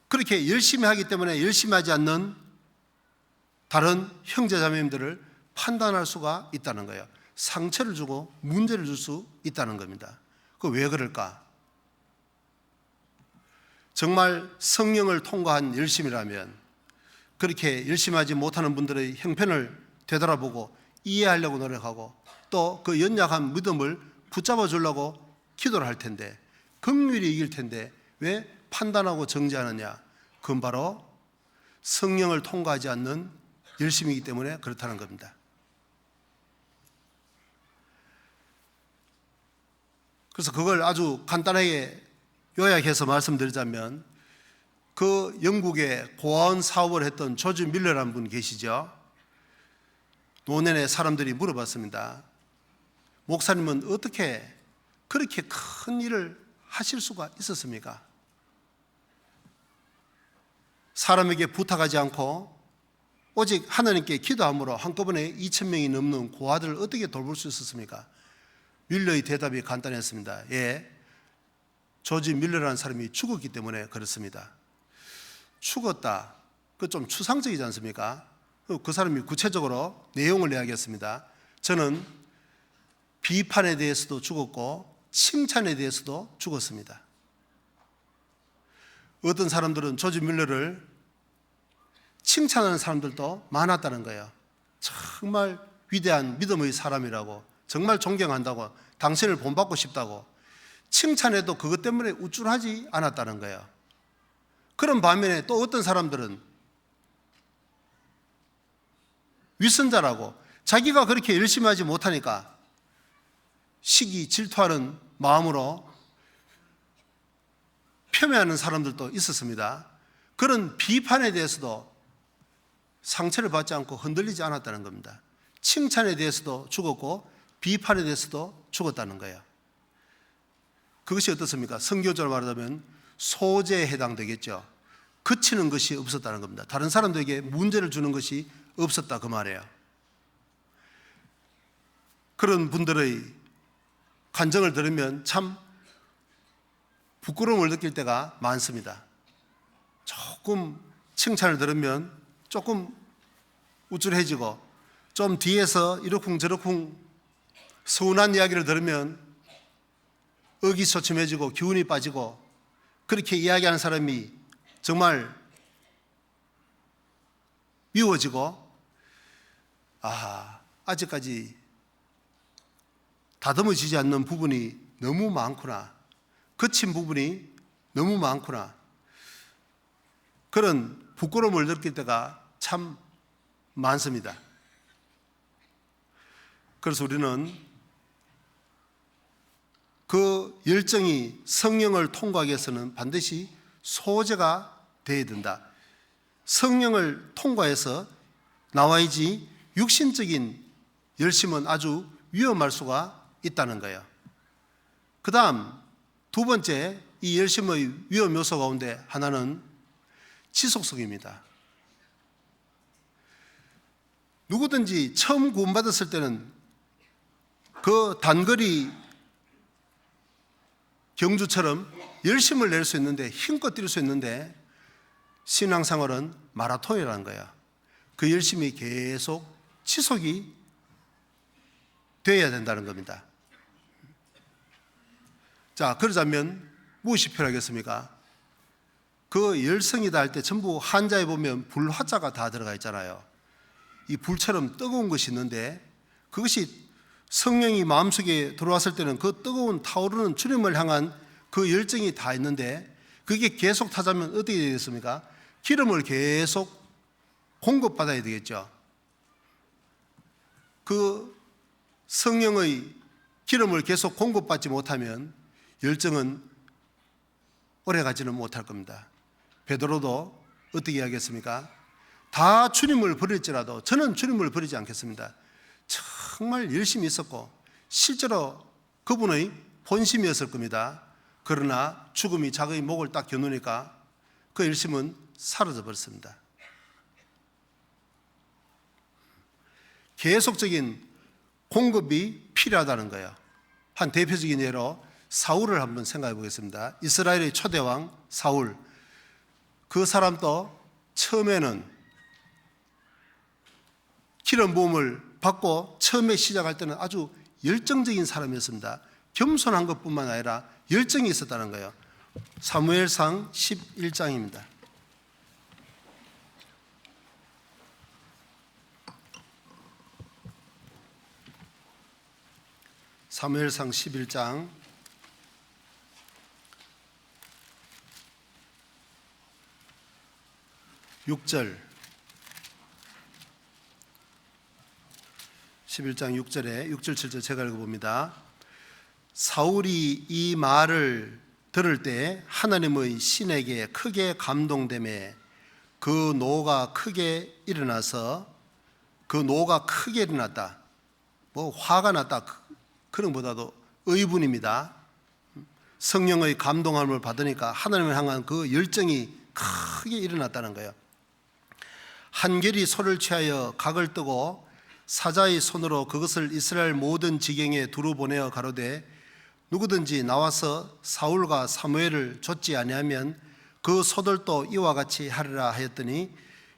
그렇게 열심히 하기 때문에 열심히 하지 않는 다른 형제자매님들을 판단할 수가 있다는 거예요. 상처를 주고 문제를 줄 수 있다는 겁니다. 그 왜 그럴까? 정말 성령을 통과한 열심이라면 그렇게 열심히 하지 못하는 분들의 형편을 되돌아보고 이해하려고 노력하고, 또 그 연약한 믿음을 붙잡아 주려고 기도를 할 텐데, 긍휼히 이길 텐데 왜 판단하고 정죄하느냐? 그건 바로 성령을 통과하지 않는 열심이기 때문에 그렇다는 겁니다. 그래서 그걸 아주 간단하게 요약해서 말씀드리자면, 그 영국에 고아원 사업을 했던 조지 밀러라는 분 계시죠? 노년에 사람들이 물어봤습니다. 목사님은 어떻게 그렇게 큰 일을 하실 수가 있었습니까? 사람에게 부탁하지 않고 오직 하나님께 기도함으로 한꺼번에 2,000명이 넘는 고아들을 어떻게 돌볼 수 있었습니까? 밀러의 대답이 간단했습니다. 조지 밀러라는 사람이 죽었기 때문에 그렇습니다. 죽었다. 그 좀 추상적이지 않습니까? 그 사람이 구체적으로 내용을 이야기했습니다. 저는 비판에 대해서도 죽었고 칭찬에 대해서도 죽었습니다. 어떤 사람들은 조지 밀러를 칭찬하는 사람들도 많았다는 거예요. 정말 위대한 믿음의 사람이라고, 정말 존경한다고, 당신을 본받고 싶다고. 칭찬해도 그것 때문에 우쭐하지 않았다는 거예요. 그런 반면에 또 어떤 사람들은 위선자라고, 자기가 그렇게 열심히 하지 못하니까 시기 질투하는 마음으로 폄훼하는 사람들도 있었습니다. 그런 비판에 대해서도 상처를 받지 않고 흔들리지 않았다는 겁니다. 칭찬에 대해서도 죽었고 비판에 대해서도 죽었다는 거예요. 그것이 어떻습니까? 선교적으로 말하자면 소재에 해당되겠죠. 그치는 것이 없었다는 겁니다. 다른 사람들에게 문제를 주는 것이 없었다 그 말이에요. 그런 분들의 간증을 들으면 참 부끄러움을 느낄 때가 많습니다. 조금 칭찬을 들으면 조금 우쭐해지고, 좀 뒤에서 이러쿵저러쿵 서운한 이야기를 들으면 의기소침해지고 기운이 빠지고, 그렇게 이야기하는 사람이 정말 미워지고, 아직까지 다듬어지지 않는 부분이 너무 많구나, 거친 부분이 너무 많구나, 그런 부끄러움을 느낄 때가 참 많습니다. 그래서 우리는 그 열정이 성령을 통과하기 위해서는 반드시 소재가 되어야 된다. 성령을 통과해서 나와야지 육신적인 열심은 아주 위험할 수가 있다는 거예요. 그 다음 두 번째, 이 열심의 위험 요소 가운데 하나는 지속성입니다. 누구든지 처음 구원받았을 때는 그 단거리 경주처럼 열심을 낼 수 있는데, 힘껏 뛸 수 있는데, 신앙생활은 마라톤이라는 거예요. 그 열심이 계속 지속이 되어야 된다는 겁니다. 자, 그러자면 무엇이 필요하겠습니까? 그 열성이다 할 때 전부 한자에 보면 불화자가 다 들어가 있잖아요. 이 불처럼 뜨거운 것이 있는데, 그것이 성령이 마음속에 들어왔을 때는 그 뜨거운 타오르는 주님을 향한 그 열정이 다 있는데, 그게 계속 타자면 어떻게 되겠습니까? 기름을 계속 공급받아야 되겠죠. 그 성령의 기름을 계속 공급받지 못하면 열정은 오래가지는 못할 겁니다. 베드로도 어떻게 하겠습니까? 다 주님을 버릴지라도 저는 주님을 버리지 않겠습니다. 정말 열심히 있었고 실제로 그분의 본심이었을 겁니다. 그러나 죽음이 자기의 목을 딱 겨누니까 그 열심은 사라져 버렸습니다. 계속적인 공급이 필요하다는 거예요. 한 대표적인 예로 사울을 한번 생각해 보겠습니다. 이스라엘의 초대왕 사울, 그 사람도 처음에는 기름 부음을 받고 처음에 시작할 때는 아주 열정적인 사람이었습니다. 겸손한 것뿐만 아니라 열정이 있었다는 거예요. 사무엘상 11장입니다. 사무엘상 11장 6절, 11장 6절에 6절 7절 제가 읽어봅니다. 사울이 이 말을 들을 때 하나님의 신에게 크게 감동되매 그 노가 크게 일어나서, 그 노가 크게 일어났다, 뭐 화가 났다 그런 것보다도 의분입니다. 성령의 감동함을 받으니까 하나님을 향한 그 열정이 크게 일어났다는 거예요. 한결이 소를 취하여 각을 뜨고 사자의 손으로 그것을 이스라엘 모든 지경에 두루 보내어 가로되 누구든지 나와서 사울과 사무엘을 좇지 아니하면 그 소들도 이와 같이 하리라 하였더니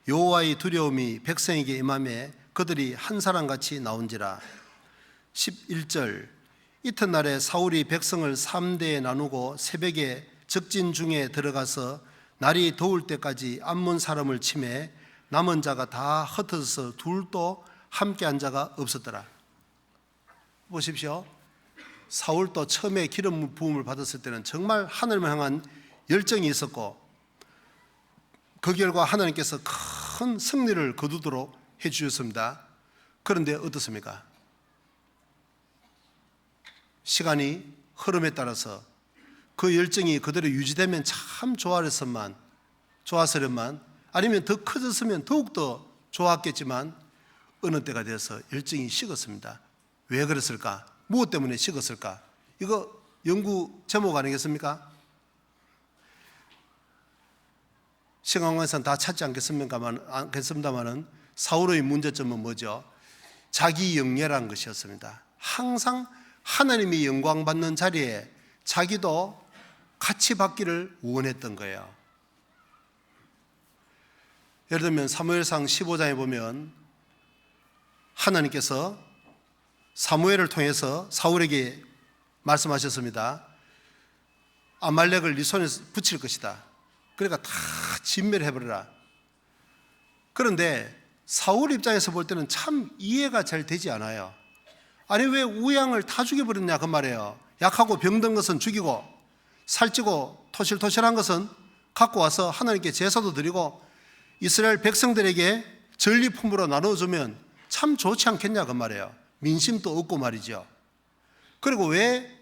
여호와의 두려움이 백성에게 임하매 그들이 한 사람같이 나온지라. 11절 이튿날에 사울이 백성을 3대에 나누고 새벽에 적진 중에 들어가서 날이 더울 때까지 암몬 사람을 치매 남은 자가 다 흩어져서 둘도 함께 한 자가 없었더라. 보십시오. 사울도 처음에 기름 부음을 받았을 때는 정말 하나님을 향한 열정이 있었고 그 결과 하나님께서 큰 승리를 거두도록 해주셨습니다. 그런데 어떻습니까? 시간이 흐름에 따라서 그 열정이 그대로 유지되면 참 좋았으련만 아니면 더 커졌으면 더욱더 좋았겠지만 어느 때가 되어서 열정이 식었습니다. 왜 그랬을까? 무엇 때문에 식었을까? 이거 연구 제목 아니겠습니까? 시간관에서는 다 찾지 않겠습니다만은 사울의 문제점은 뭐죠? 자기 영예라는 것이었습니다. 항상 하나님이 영광 받는 자리에 자기도 같이 받기를 원했던 거예요. 예를 들면 사무엘상 15장에 보면 하나님께서 사무엘을 통해서 사울에게 말씀하셨습니다. 아말렉을 네 손에 붙일 것이다. 그러니까 다 진멸해버려라. 그런데 사울 입장에서 볼 때는 참 이해가 잘 되지 않아요. 아니 왜 우양을 다 죽여버렸냐 그 말이에요. 약하고 병든 것은 죽이고 살찌고 토실토실한 것은 갖고 와서 하나님께 제사도 드리고 이스라엘 백성들에게 전리품으로 나눠주면 참 좋지 않겠냐 그 말이에요. 민심도 없고 말이죠. 그리고 왜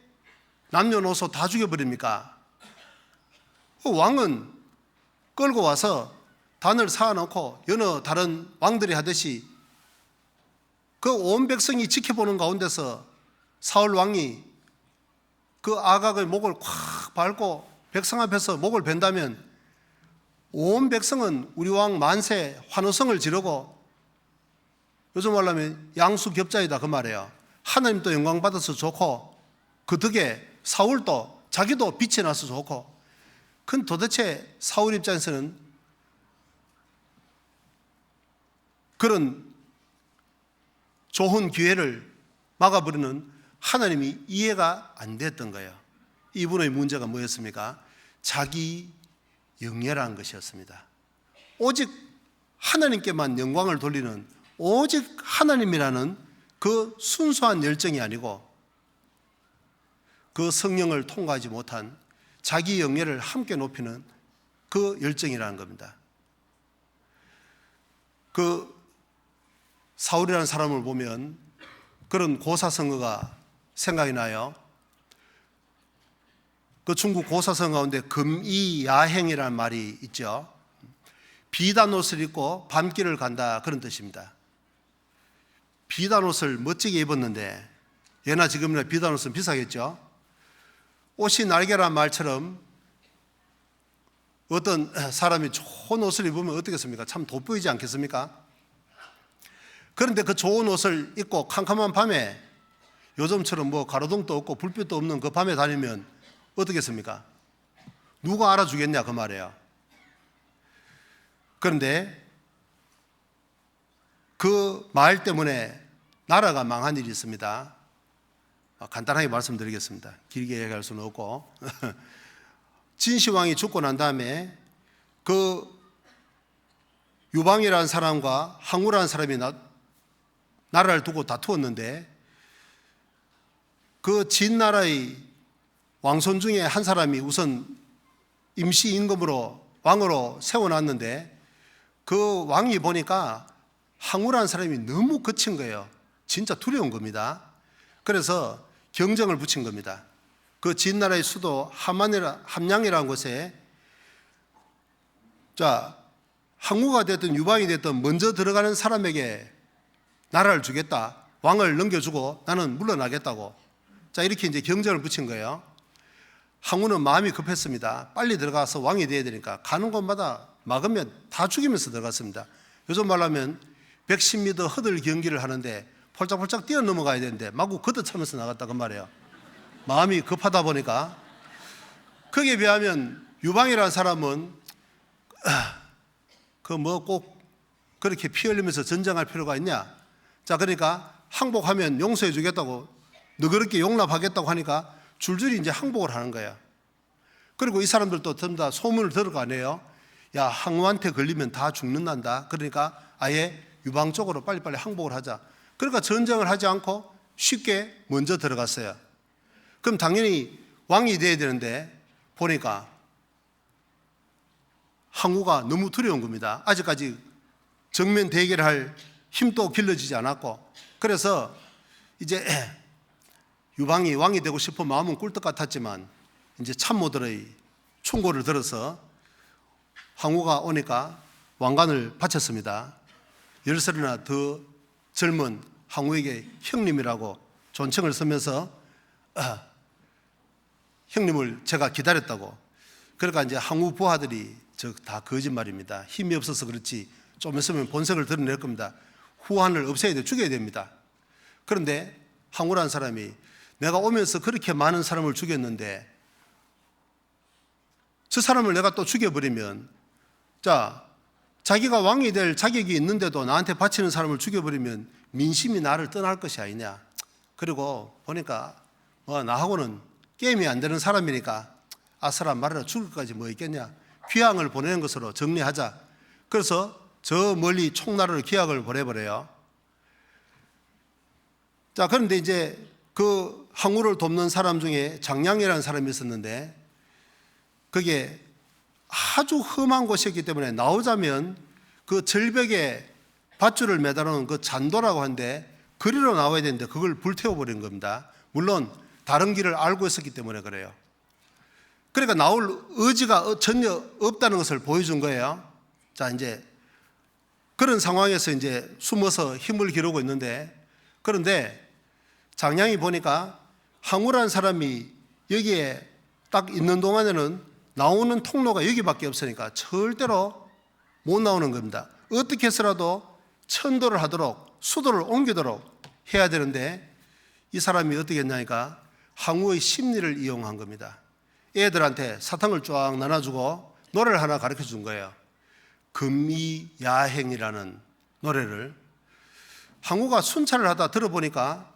남녀노소 다 죽여버립니까? 그 왕은 끌고 와서 단을 쌓아놓고 여느 다른 왕들이 하듯이 그 온 백성이 지켜보는 가운데서 사울 왕이 그 아각의 목을 콱 밟고 백성 앞에서 목을 벤다면 온 백성은 우리 왕 만세 환호성을 지르고 요즘 말로 하면 양수겹자이다 그 말이에요. 하나님도 영광 받아서 좋고 그 덕에 사울도 자기도 빛이 나서 좋고 그건 도대체 사울 입장에서는 그런 좋은 기회를 막아버리는 하나님이 이해가 안 됐던 거예요. 이분의 문제가 뭐였습니까? 자기 영예라는 것이었습니다. 오직 하나님께만 영광을 돌리는 오직 하나님이라는 그 순수한 열정이 아니고 그 성령을 통과하지 못한 자기 영예를 함께 높이는 그 열정이라는 겁니다. 그 사울이라는 사람을 보면 그런 고사성어가 생각이 나요. 그 중국 고사성 가운데 금이야행이라는 말이 있죠. 비단 옷을 입고 밤길을 간다 그런 뜻입니다. 비단 옷을 멋지게 입었는데 예나 지금이나 비단 옷은 비싸겠죠. 옷이 날개란 말처럼 어떤 사람이 좋은 옷을 입으면 어떻겠습니까? 참 돋보이지 않겠습니까? 그런데 그 좋은 옷을 입고 캄캄한 밤에 요즘처럼 뭐 가로등도 없고 불빛도 없는 그 밤에 다니면 어떻겠습니까? 누가 알아주겠냐 그 말이에요. 그런데 그 말 때문에 나라가 망한 일이 있습니다. 간단하게 말씀드리겠습니다. 길게 얘기할 수는 없고 진시황이 죽고 난 다음에 그 유방이라는 사람과 항우라는 사람이 나라를 두고 다투었는데 그 진나라의 왕손 중에 한 사람이 우선 임시 임금으로 왕으로 세워놨는데 그 왕이 보니까 항우라는 사람이 너무 거친 거예요. 진짜 두려운 겁니다. 그래서 경정을 붙인 겁니다. 그 진나라의 수도 함양이라는 곳에 항우가 됐든 유방이 됐든 먼저 들어가는 사람에게 나라를 주겠다. 왕을 넘겨주고 나는 물러나겠다고. 이렇게 이제 경정을 붙인 거예요. 항우는 마음이 급했습니다. 빨리 들어가서 왕이 돼야 되니까 가는 곳마다 막으면 다 죽이면서 들어갔습니다. 요즘 말로 하면 110m 허들 경기를 하는데 폴짝폴짝 뛰어 넘어가야 되는데 마구 걷어차면서 나갔다 그 말이에요. 마음이 급하다 보니까. 거기에 비하면 유방이라는 사람은 그 뭐 꼭 그렇게 피 흘리면서 전쟁할 필요가 있냐. 자, 그러니까 항복하면 용서해 주겠다고, 너그럽게 용납하겠다고 하니까 줄줄이 이제 항복을 하는 거야. 그리고 이 사람들도 전부 다 소문을 들어가네요. 야, 항우한테 걸리면 다 죽는단다. 그러니까 아예 유방 쪽으로 빨리빨리 항복을 하자. 그러니까 전쟁을 하지 않고 쉽게 먼저 들어갔어요. 그럼 당연히 왕이 돼야 되는데 보니까 항우가 너무 두려운 겁니다. 아직까지 정면 대결할 힘도 길러지지 않았고, 그래서 이제 유방이 왕이 되고 싶은 마음은 꿀떡 같았지만 이제 참모들의 충고를 들어서 항우가 오니까 왕관을 바쳤습니다. 10살이나 더 젊은 항우에게 형님이라고 존칭을 쓰면서 형님을 제가 기다렸다고. 그러니까 이제 항우 부하들이 저 다 거짓말입니다. 힘이 없어서 그렇지 좀 있으면 본색을 드러낼 겁니다. 후한을 없애야 돼, 죽여야 됩니다. 그런데 항우라는 사람이 내가 오면서 그렇게 많은 사람을 죽였는데 저 사람을 내가 또 죽여버리면, 자, 자기가 왕이 될 자격이 있는데도 나한테 바치는 사람을 죽여버리면 민심이 나를 떠날 것이 아니냐. 그리고 보니까 뭐 나하고는 게임이 안 되는 사람이니까 아싸라 말해라 죽을 것까지 뭐 있겠냐. 귀향을 보내는 것으로 정리하자. 그래서 저 멀리 총나라로 귀향을 보내버려요. 자, 그런데 이제 그 항우를 돕는 사람 중에 장량이라는 사람이 있었는데 그게 아주 험한 곳이었기 때문에 나오자면 그 절벽에 밧줄을 매달아놓은 그 잔도라고 하는데 그리로 나와야 되는데 그걸 불태워버린 겁니다. 물론 다른 길을 알고 있었기 때문에 그래요. 그러니까 나올 의지가 전혀 없다는 것을 보여준 거예요. 자, 이제 그런 상황에서 이제 숨어서 힘을 기르고 있는데, 그런데 장량이 보니까 항우라는 사람이 여기에 딱 있는 동안에는 나오는 통로가 여기밖에 없으니까 절대로 못 나오는 겁니다. 어떻게 해서라도 천도를 하도록 수도를 옮기도록 해야 되는데 이 사람이 어떻게 했냐니까 항우의 심리를 이용한 겁니다. 애들한테 사탕을 쫙 나눠주고 노래를 하나 가르쳐 준 거예요. 금이야행이라는 노래를. 항우가 순찰을 하다 들어보니까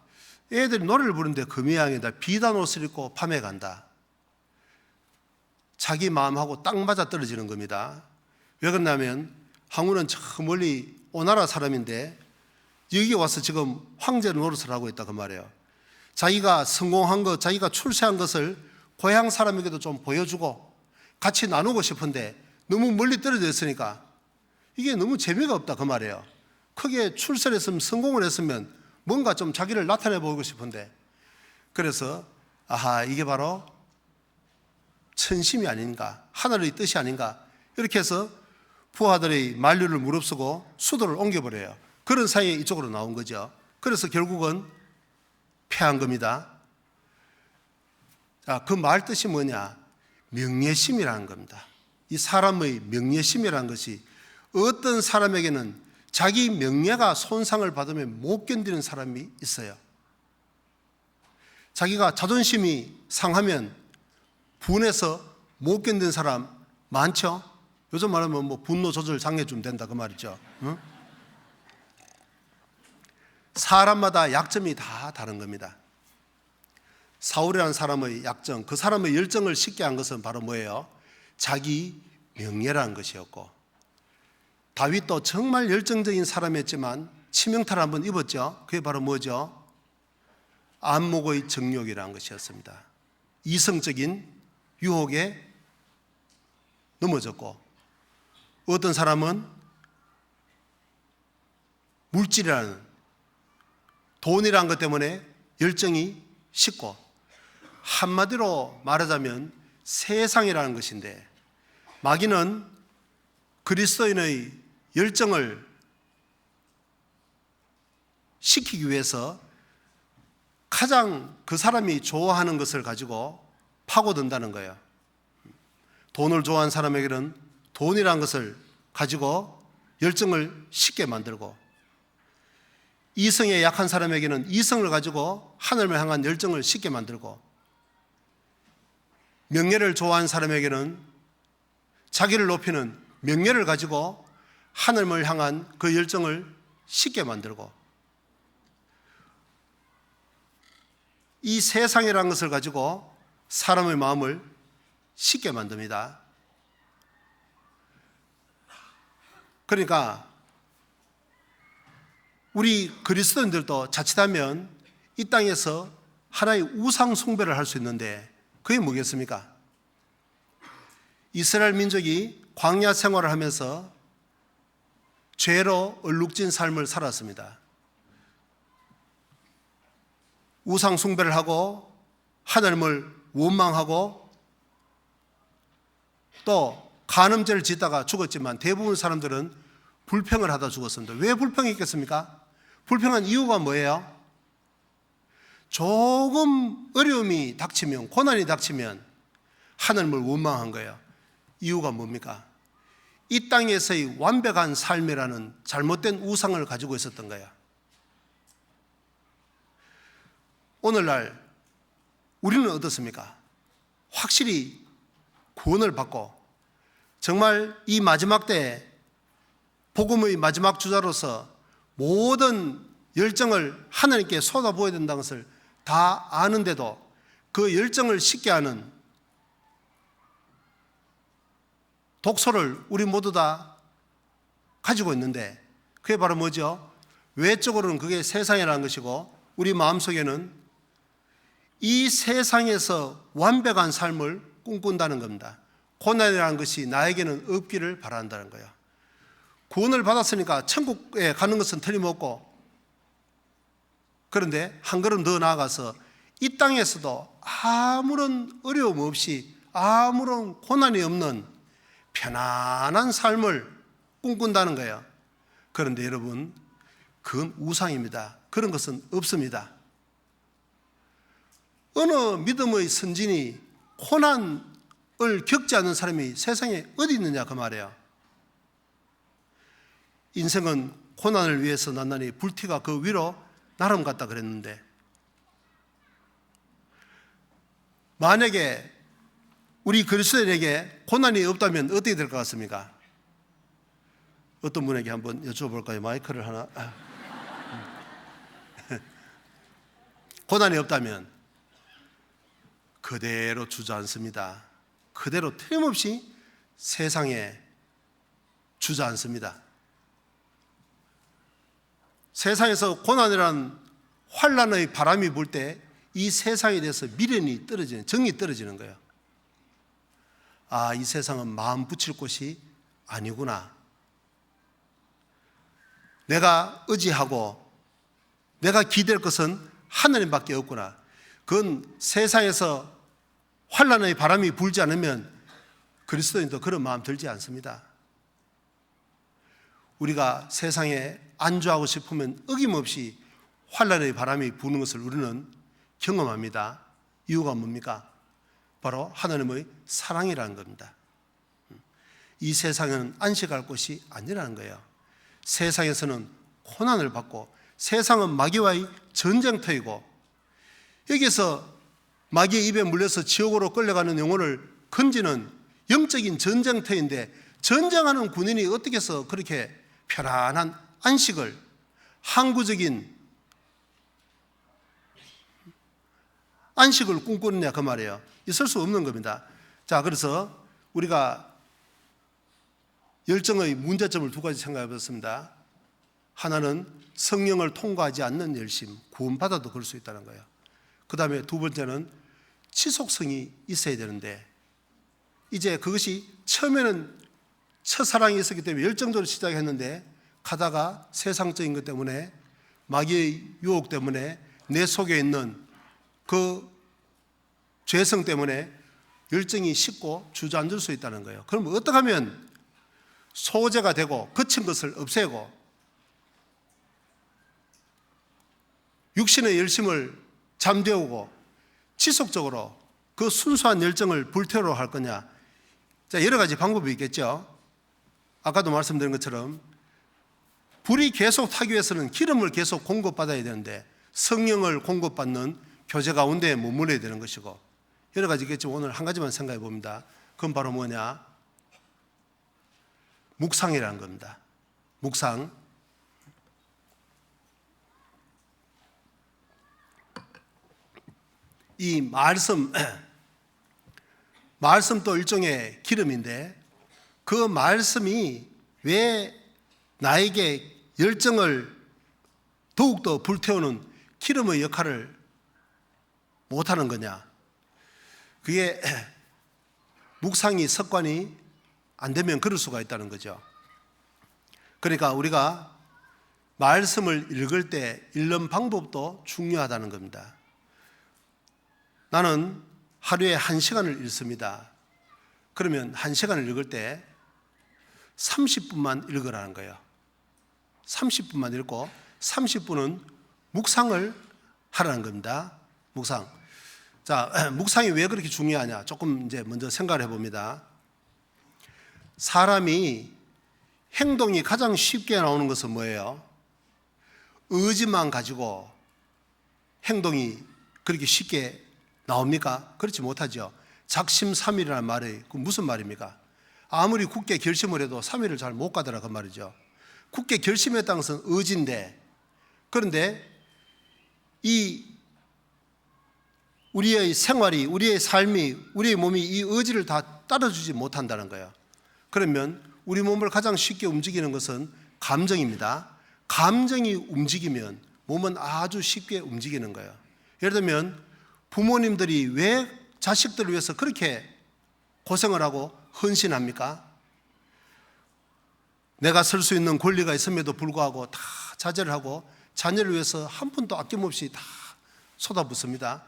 애들이 노래를 부르는데 금이야행이다. 비단 옷을 입고 밤에 간다. 자기 마음하고 딱 맞아 떨어지는 겁니다. 왜 그러냐면 항우는 저 멀리 오나라 사람인데 여기 와서 지금 황제 노릇을 하고 있다 그 말이에요. 자기가 성공한 것, 자기가 출세한 것을 고향 사람에게도 좀 보여주고 같이 나누고 싶은데 너무 멀리 떨어져 있으니까 이게 너무 재미가 없다 그 말이에요. 크게 출세를 했으면, 성공을 했으면 뭔가 좀 자기를 나타내 보이고 싶은데, 그래서 아하, 이게 바로 천심이 아닌가, 하늘의 뜻이 아닌가, 이렇게 해서 부하들의 만류를 무릅쓰고 수도를 옮겨버려요. 그런 사이에 이쪽으로 나온 거죠. 그래서 결국은 패한 겁니다. 자, 그 말 뜻이 뭐냐? 명예심이라는 겁니다. 이 사람의 명예심이라는 것이 어떤 사람에게는 자기 명예가 손상을 받으면 못 견디는 사람이 있어요. 자기가 자존심이 상하면 분해서 못 견디는 사람 많죠? 요즘 말하면 뭐 분노 조절 장애 좀 된다 그 말이죠. 응? 사람마다 약점이 다 다른 겁니다. 사울이라는 사람의 약점, 그 사람의 열정을 식게 한 것은 바로 뭐예요? 자기 명예라는 것이었고, 다윗도 정말 열정적인 사람이었지만 치명타를 한번 입었죠. 그게 바로 뭐죠? 안목의 정욕이라는 것이었습니다. 이성적인 유혹에 넘어졌고, 어떤 사람은 물질이라는, 돈이라는 것 때문에 열정이 식고, 한마디로 말하자면 세상이라는 것인데, 마귀는 그리스도인의 열정을 식히기 위해서 가장 그 사람이 좋아하는 것을 가지고 파고든다는 거예요. 돈을 좋아하는 사람에게는 돈이라는 것을 가지고 열정을 식게 만들고, 이성에 약한 사람에게는 이성을 가지고 하늘을 향한 열정을 식게 만들고, 명예를 좋아하는 사람에게는 자기를 높이는 명예를 가지고 하늘을 향한 그 열정을 식게 만들고, 이 세상이라는 것을 가지고 사람의 마음을 식게 만듭니다. 그러니까 우리 그리스도인들도 자칫하면 이 땅에서 하나의 우상 숭배를 할 수 있는데, 그게 뭐겠습니까? 이스라엘 민족이 광야 생활을 하면서 죄로 얼룩진 삶을 살았습니다. 우상 숭배를 하고 하나님을 원망하고 또 간음죄를 짓다가 죽었지만 대부분 사람들은 불평을 하다 죽었습니다. 왜 불평했겠습니까? 불평한 이유가 뭐예요? 조금 어려움이 닥치면, 고난이 닥치면 하나님을 원망한 거예요. 이유가 뭡니까? 이 땅에서의 완벽한 삶이라는 잘못된 우상을 가지고 있었던 거예요. 오늘날 우리는 어떻습니까? 확실히 구원을 받고 정말 이 마지막 때 복음의 마지막 주자로서 모든 열정을 하나님께 쏟아부어야 된다는 것을 다 아는데도 그 열정을 식게 하는 독소를 우리 모두 다 가지고 있는데, 그게 바로 뭐죠? 외적으로는 그게 세상이라는 것이고 우리 마음속에는 이 세상에서 완벽한 삶을 꿈꾼다는 겁니다. 고난이라는 것이 나에게는 없기를 바란다는 거예요. 구원을 받았으니까 천국에 가는 것은 틀림없고, 그런데 한 걸음 더 나아가서 이 땅에서도 아무런 어려움 없이 아무런 고난이 없는 편안한 삶을 꿈꾼다는 거예요. 그런데 여러분, 그건 우상입니다. 그런 것은 없습니다. 어느 믿음의 선진이 고난을 겪지 않는 사람이 세상에 어디 있느냐 그 말이에요. 인생은 고난을 위해서 나나니 불티가 그 위로 나름 같다 그랬는데, 만약에 우리 그리스도인에게 고난이 없다면 어떻게 될 것 같습니까? 어떤 분에게 한번 여쭤볼까요? 마이크를 하나. 고난이 없다면 그대로 주저앉습니다. 그대로 틀림없이 세상에 주저앉습니다. 세상에서 고난이란 환난의 바람이 불 때 이 세상에 대해서 미련이 떨어지는, 정이 떨어지는 거예요. 아, 이 세상은 마음 붙일 곳이 아니구나. 내가 의지하고 내가 기댈 것은 하나님밖에 없구나. 그건 세상에서 환난의 바람이 불지 않으면 그리스도인도 그런 마음 들지 않습니다. 우리가 세상에 안주하고 싶으면 어김없이 환난의 바람이 부는 것을 우리는 경험합니다. 이유가 뭡니까? 바로 하나님의 사랑이라는 겁니다. 이 세상에는 안식할 곳이 아니라는 거예요. 세상에서는 고난을 받고 세상은 마귀와의 전쟁터이고, 여기서 마귀의 입에 물려서 지옥으로 끌려가는 영혼을 건지는 영적인 전쟁터인데, 전쟁하는 군인이 어떻게 해서 그렇게 편안한 안식을, 항구적인 안식을 꿈꾸느냐 그 말이에요. 있을 수 없는 겁니다. 자, 그래서 우리가 열정의 문제점을 두 가지 생각해 봤습니다. 하나는 성령을 통과하지 않는 열심, 구원받아도 그럴 수 있다는 거예요. 그 다음에 두 번째는 지속성이 있어야 되는데, 이제 그것이 처음에는 첫사랑이 있었기 때문에 열정적으로 시작했는데, 가다가 세상적인 것 때문에, 마귀의 유혹 때문에, 내 속에 있는 그 죄성 때문에 열정이 식고 주저앉을 수 있다는 거예요. 그럼 어떻게 하면 소재가 되고 거친 것을 없애고 육신의 열심을 잠재우고 지속적으로 그 순수한 열정을 불태우려 할 거냐? 자, 여러 가지 방법이 있겠죠. 아까도 말씀드린 것처럼 불이 계속 타기 위해서는 기름을 계속 공급받아야 되는데, 성령을 공급받는 교제 가운데 머물러야 되는 것이고, 여러 가지 있겠지만 오늘 한 가지만 생각해 봅니다. 그건 바로 뭐냐? 묵상이라는 겁니다. 묵상. 이 말씀도 일종의 기름인데 그 말씀이 왜 나에게 열정을 더욱더 불태우는 기름의 역할을 못하는 거냐? 그게 묵상이 습관이 안 되면 그럴 수가 있다는 거죠. 그러니까 우리가 말씀을 읽을 때 읽는 방법도 중요하다는 겁니다. 나는 하루에 1시간을 읽습니다. 그러면 1시간을 읽을 때 30분만 읽으라는 거예요. 30분만 읽고 30분은 묵상을 하라는 겁니다. 묵상. 자, 묵상이 왜 그렇게 중요하냐? 조금 이제 먼저 생각을 해봅니다. 사람이 행동이 가장 쉽게 나오는 것은 뭐예요? 의지만 가지고 행동이 그렇게 쉽게 나옵니까? 그렇지 못하죠. 작심삼일이라는 말이 그 무슨 말입니까? 아무리 굳게 결심을 해도 3일을 잘 못 가더라 그 말이죠. 굳게 결심했다는 것은 의지인데, 그런데 이 우리의 생활이, 우리의 삶이, 우리의 몸이 이 의지를 다 따라주지 못한다는 거예요. 그러면 우리 몸을 가장 쉽게 움직이는 것은 감정입니다. 감정이 움직이면 몸은 아주 쉽게 움직이는 거예요. 예를 들면 부모님들이 왜 자식들을 위해서 그렇게 고생을 하고 헌신합니까? 내가 설 수 있는 권리가 있음에도 불구하고 다 자제를 하고 자녀를 위해서 한 푼도 아낌없이 다 쏟아붓습니다.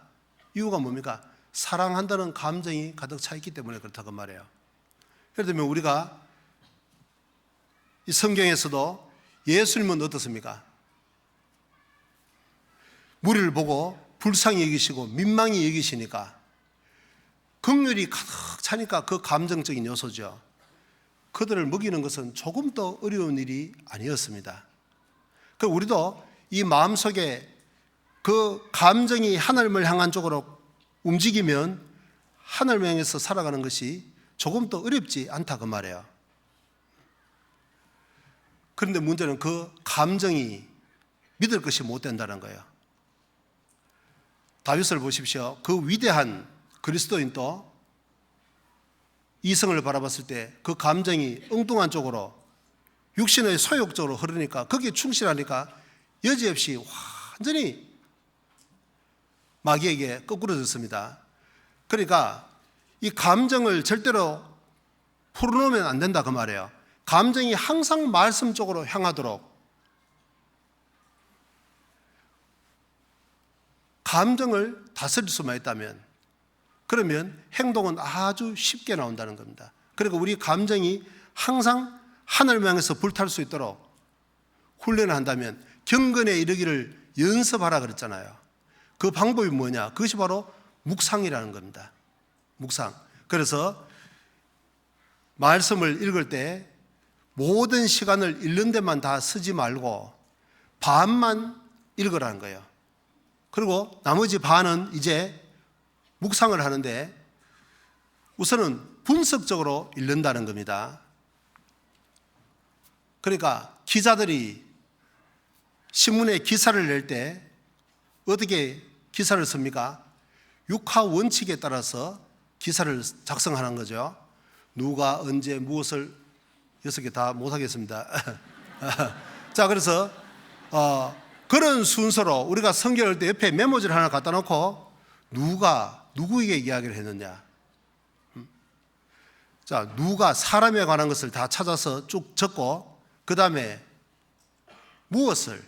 이유가 뭡니까? 사랑한다는 감정이 가득 차 있기 때문에 그렇다고 말해요. 예를 들면 우리가 이 성경에서도 예수님은 어떻습니까? 무리를 보고 불쌍히 여기시고 민망히 여기시니까 긍휼이 가득 차니까 그 감정적인 요소죠. 그들을 먹이는 것은 조금 더 어려운 일이 아니었습니다. 그 우리도 이 마음속에 그 감정이 하나님을 향한 쪽으로 움직이면 하나님을 향해서 살아가는 것이 조금 더 어렵지 않다 그 말이에요. 그런데 문제는 그 감정이 믿을 것이 못 된다는 거예요. 다윗을 보십시오. 그 위대한 그리스도인도 이성을 바라봤을 때 그 감정이 엉뚱한 쪽으로 육신의 소욕 쪽으로 흐르니까 거기에 충실하니까 여지없이 완전히 마귀에게 거꾸러졌습니다. 그러니까 이 감정을 절대로 풀어놓으면 안 된다 그 말이에요. 감정이 항상 말씀 쪽으로 향하도록 감정을 다스릴 수만 있다면 그러면 행동은 아주 쉽게 나온다는 겁니다. 그리고 우리 감정이 항상 하늘을 향해서 불탈 수 있도록 훈련을 한다면 경건에 이르기를 연습하라 그랬잖아요. 그 방법이 뭐냐? 그것이 바로 묵상이라는 겁니다. 묵상. 그래서 말씀을 읽을 때 모든 시간을 읽는 데만 다 쓰지 말고 반만 읽으라는 거예요. 그리고 나머지 반은 이제 묵상을 하는데 우선은 분석적으로 읽는다는 겁니다. 그러니까 기자들이 신문에 기사를 낼 때 어떻게 기사를 씁니까? 육하 원칙에 따라서 기사를 작성하는 거죠. 누가 언제 무엇을 6개 다 못하겠습니다. 자, 그래서 그런 순서로 우리가 성경을 할 때 옆에 메모지를 하나 갖다 놓고 누가 누구에게 이야기를 했느냐. 자, 누가 사람에 관한 것을 다 찾아서 쭉 적고 그 다음에 무엇을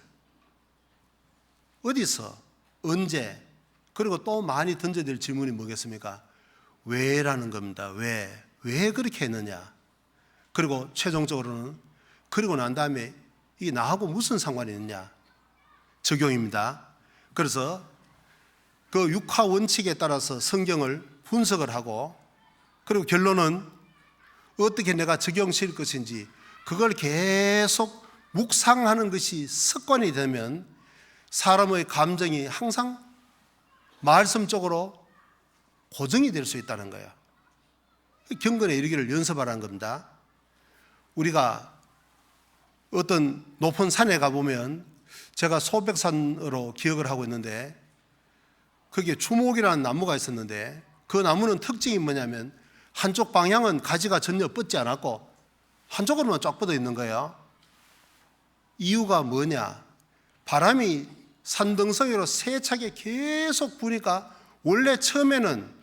어디서 언제 그리고 또 많이 던져질 질문이 뭐겠습니까? 왜라는 겁니다. 왜 그렇게 했느냐. 그리고 최종적으로는 그리고 난 다음에 이게 나하고 무슨 상관이 있느냐. 적용입니다. 그래서 그 육하 원칙에 따라서 성경을 분석을 하고 그리고 결론은 어떻게 내가 적용시킬 것인지 그걸 계속 묵상하는 것이 습관이 되면 사람의 감정이 항상 말씀 쪽으로 고정이 될 수 있다는 거예요. 경건에 이르기를 연습하라는 겁니다. 우리가 어떤 높은 산에 가보면, 제가 소백산으로 기억을 하고 있는데 거기에 주목이라는 나무가 있었는데, 그 나무는 특징이 뭐냐면 한쪽 방향은 가지가 전혀 뻗지 않았고 한쪽으로만 쫙 뻗어 있는 거예요. 이유가 뭐냐? 바람이 산등성이로 세차게 계속 부니까, 원래 처음에는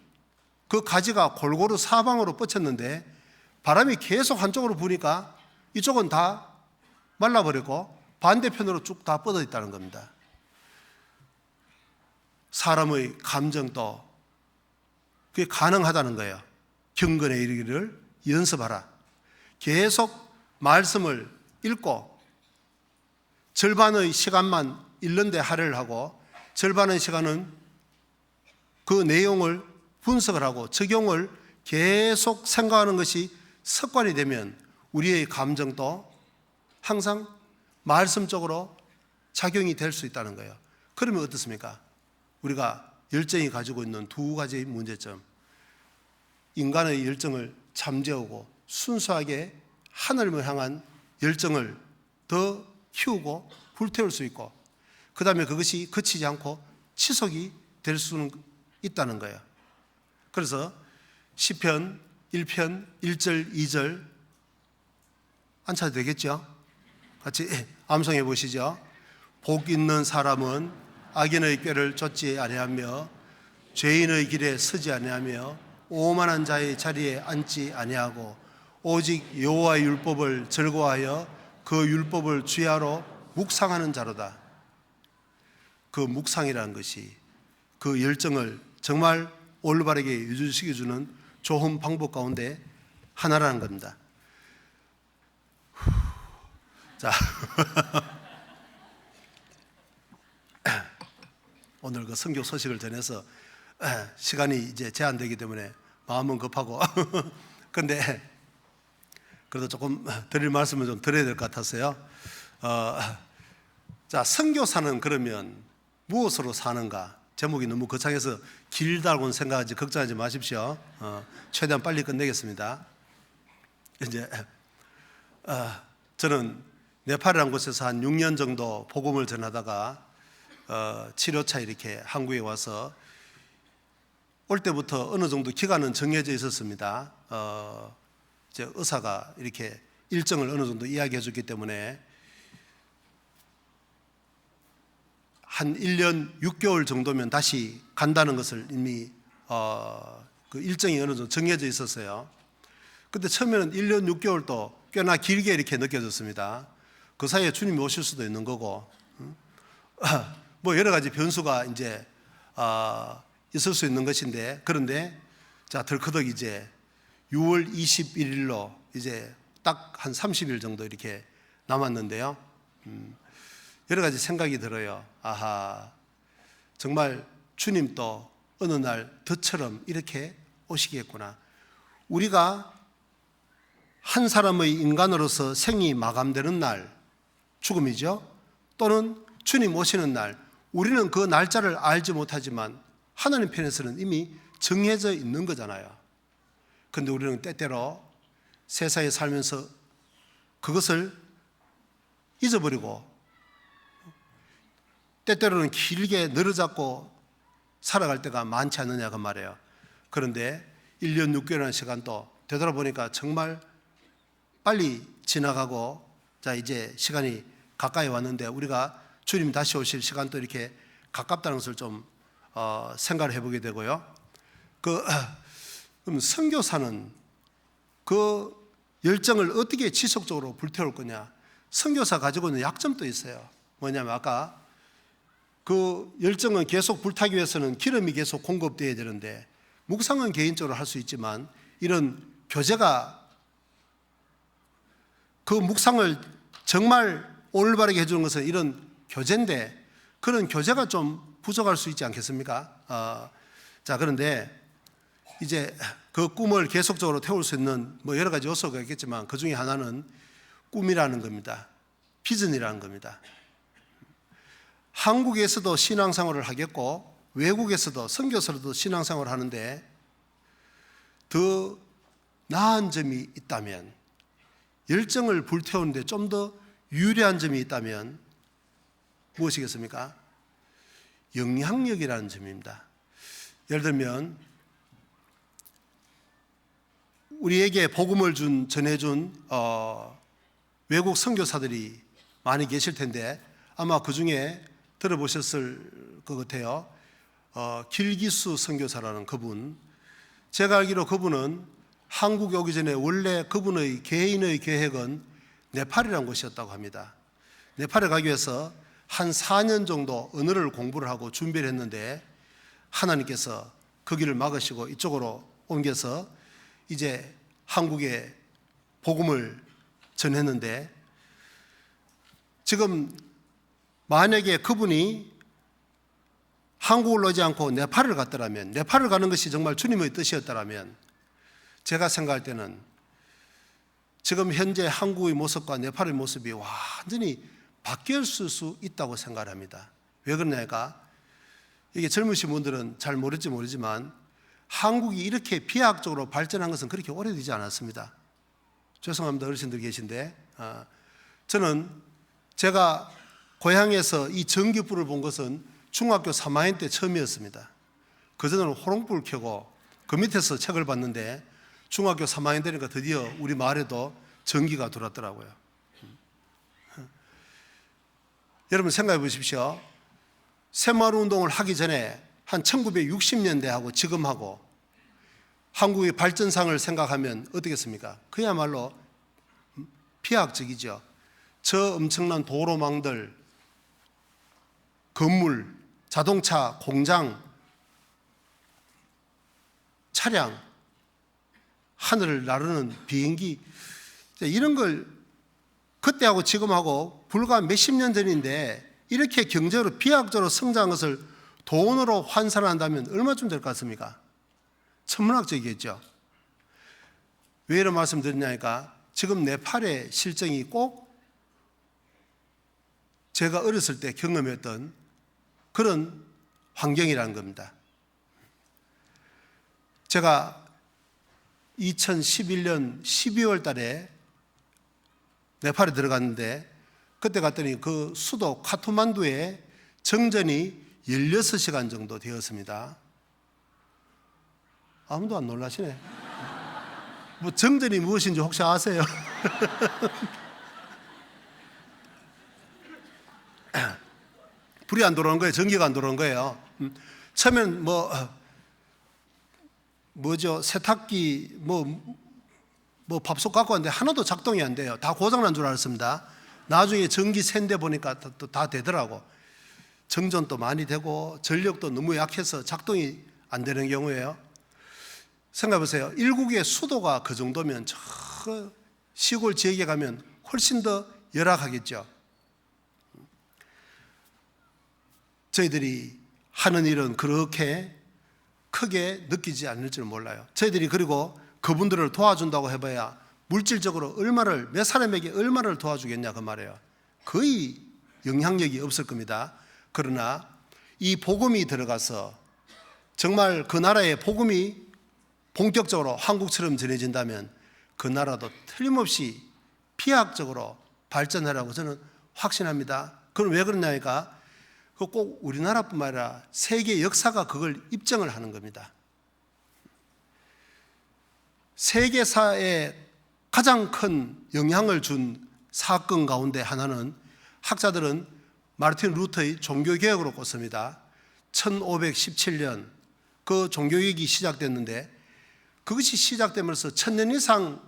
그 가지가 골고루 사방으로 뻗쳤는데 바람이 계속 한쪽으로 부니까 이쪽은 다 말라버렸고 반대편으로 쭉 다 뻗어 있다는 겁니다. 사람의 감정도 그게 가능하다는 거예요. 경건에 이르기를 연습하라. 계속 말씀을 읽고 절반의 시간만 읽는데 할애를 하고, 절반의 시간은 그 내용을 분석을 하고 적용을 계속 생각하는 것이 습관이 되면 우리의 감정도 항상 말씀적으로 작용이 될 수 있다는 거예요. 그러면 어떻습니까? 우리가 열정이 가지고 있는 두 가지의 문제점, 인간의 열정을 잠재우고 순수하게 하늘을 향한 열정을 더 키우고 불태울 수 있고, 그 다음에 그것이 그치지 않고 지속이 될 수는 있다는 거예요. 그래서 시편 1편 1절 2절 안 차도 되겠죠? 같이 암송해 보시죠. 복 있는 사람은 악인의 꾀를 쫓지 아니하며 죄인의 길에 서지 아니하며 오만한 자의 자리에 앉지 아니하고 오직 여호와의 율법을 즐거워하여 그 율법을 주야로 묵상하는 자로다. 그 묵상이라는 것이 그 열정을 정말 올바르게 유지시켜주는 좋은 방법 가운데 하나라는 겁니다. 자, 오늘 그 선교 소식을 전해서 시간이 이제 제한되기 때문에 마음은 급하고 그런데 그래도 조금 드릴 말씀을 좀 드려야 될 것 같았어요. 자, 선교사는 그러면 무엇으로 사는가? 제목이 너무 거창해서 길다고는 생각하지 걱정하지 마십시오. 최대한 빨리 끝내겠습니다. 이제 저는 네팔이라는 곳에서 한 6년 정도 복음을 전하다가 치료차 이렇게 한국에 와서 올 때부터 어느 정도 기간은 정해져 있었습니다. 이제 의사가 이렇게 일정을 어느 정도 이야기해 줬기 때문에 한 1년 6개월 정도면 다시 간다는 것을 이미 그 일정이 어느 정도 정해져 있었어요. 근데 처음에는 1년 6개월도 꽤나 길게 이렇게 느껴졌습니다. 그 사이에 주님이 오실 수도 있는 거고, 뭐 여러 가지 변수가 이제 있을 수 있는 것인데, 그런데 자, 덜커덕 이제 6월 21일로 이제 딱 한 30일 정도 이렇게 남았는데요. 여러 가지 생각이 들어요. 아하, 정말 주님도 어느 날 덫처럼 이렇게 오시겠구나. 우리가 한 사람의 인간으로서 생이 마감되는 날, 죽음이죠. 또는 주님 오시는 날, 우리는 그 날짜를 알지 못하지만 하나님 편에서는 이미 정해져 있는 거잖아요. 그런데 우리는 때때로 세상에 살면서 그것을 잊어버리고 때때로는 길게 늘어잡고 살아갈 때가 많지 않느냐 그 말이에요. 그런데 1년 6개월이라는 시간도 되돌아보니까 정말 빨리 지나가고, 자, 이제 시간이 가까이 왔는데 우리가 주님 다시 오실 시간도 이렇게 가깝다는 것을 좀 생각을 해보게 되고요. 그럼 선교사는 그 열정을 어떻게 지속적으로 불태울 거냐? 선교사 가지고 있는 약점도 있어요. 뭐냐면 아까 그 열정은 계속 불타기 위해서는 기름이 계속 공급되어야 되는데, 묵상은 개인적으로 할 수 있지만 이런 교제가 그 묵상을 정말 올바르게 해주는 것은 이런 교제인데, 그런 교제가 좀 부족할 수 있지 않겠습니까? 자, 그런데 이제 그 꿈을 계속적으로 태울 수 있는 뭐 여러 가지 요소가 있겠지만 그 중에 하나는 꿈이라는 겁니다. 비전이라는 겁니다. 한국에서도 신앙생활을 하겠고 외국에서도 선교사로도 신앙생활을 하는데 더 나은 점이 있다면, 열정을 불태우는데 좀 더 유리한 점이 있다면 무엇이겠습니까? 영향력이라는 점입니다. 예를 들면 우리에게 복음을 전해준 외국 선교사들이 많이 계실 텐데 아마 그 중에 들어보셨을 것 같아요. 길기수 선교사라는 그분, 제가 알기로 그분은 한국에 오기 전에 원래 그분의 개인의 계획은 네팔이라는 곳이었다고 합니다. 네팔에 가기 위해서 한 4년 정도 언어를 공부를 하고 준비를 했는데 하나님께서 그 길을 막으시고 이쪽으로 옮겨서 이제 한국에 복음을 전했는데, 지금 만약에 그분이 한국을 오지 않고 네팔을 갔더라면, 네팔을 가는 것이 정말 주님의 뜻이었더라면, 제가 생각할 때는 지금 현재 한국의 모습과 네팔의 모습이 완전히 바뀌었을 수 있다고 생각합니다. 왜 그러냐니까, 이게 젊으신 분들은 잘 모를지 모르지만 한국이 이렇게 비약적으로 발전한 것은 그렇게 오래되지 않았습니다. 죄송합니다, 어르신들 계신데. 저는 제가 고향에서 이 전기불을 본 것은 중학교 3학년 때 처음이었습니다. 그전에는 호롱불을 켜고 그 밑에서 책을 봤는데 중학교 3학년 되니까 드디어 우리 마을에도 전기가 들어왔더라고요. 여러분 생각해 보십시오. 새마을 운동을 하기 전에 한 1960년대하고 지금하고 한국의 발전상을 생각하면 어떻겠습니까? 그야말로 비약적이죠. 저 엄청난 도로망들, 건물, 자동차, 공장, 차량, 하늘을 나르는 비행기, 이런 걸 그때하고 지금하고 불과 몇십 년 전인데 이렇게 경제로 비약적으로 성장한 것을 돈으로 환산한다면 얼마쯤 될 것 같습니까? 천문학적이겠죠. 왜 이런 말씀 드리냐니까, 지금 네팔의 실정이 꼭 제가 어렸을 때 경험했던 그런 환경이라는 겁니다. 제가 2011년 12월 달에 네팔에 들어갔는데 그때 갔더니 그 수도 카트만두에 정전이 16시간 정도 되었습니다. 아무도 안 놀라시네. 뭐 정전이 무엇인지 혹시 아세요? 불이 안 들어오는 거예요. 전기가 안 들어오는 거예요. 처음엔 뭐죠? 세탁기 뭐 밥솥 갖고 왔는데 하나도 작동이 안 돼요. 다 고장난 줄 알았습니다. 나중에 전기 샌데 보니까 다 되더라고. 정전도 많이 되고 전력도 너무 약해서 작동이 안 되는 경우예요. 생각해 보세요. 일국의 수도가 그 정도면 저 시골 지역에 가면 훨씬 더 열악하겠죠. 저희들이 하는 일은 그렇게 크게 느끼지 않을 줄 몰라요. 저희들이 그리고 그분들을 도와준다고 해봐야 물질적으로 몇 사람에게 얼마를 도와주겠냐 그 말이에요. 거의 영향력이 없을 겁니다. 그러나 이 복음이 들어가서 정말 그 나라의 복음이 본격적으로 한국처럼 전해진다면 그 나라도 틀림없이 비약적으로 발전하라고 저는 확신합니다. 그건 왜 그러냐니까, 꼭 우리나라뿐만 아니라 세계 역사가 그걸 입증을 하는 겁니다. 세계사에 가장 큰 영향을 준 사건 가운데 하나는 학자들은 마르틴 루터의 종교개혁으로 꼽습니다. 1517년 그 종교개혁이 시작됐는데 그것이 시작되면서 1000년 이상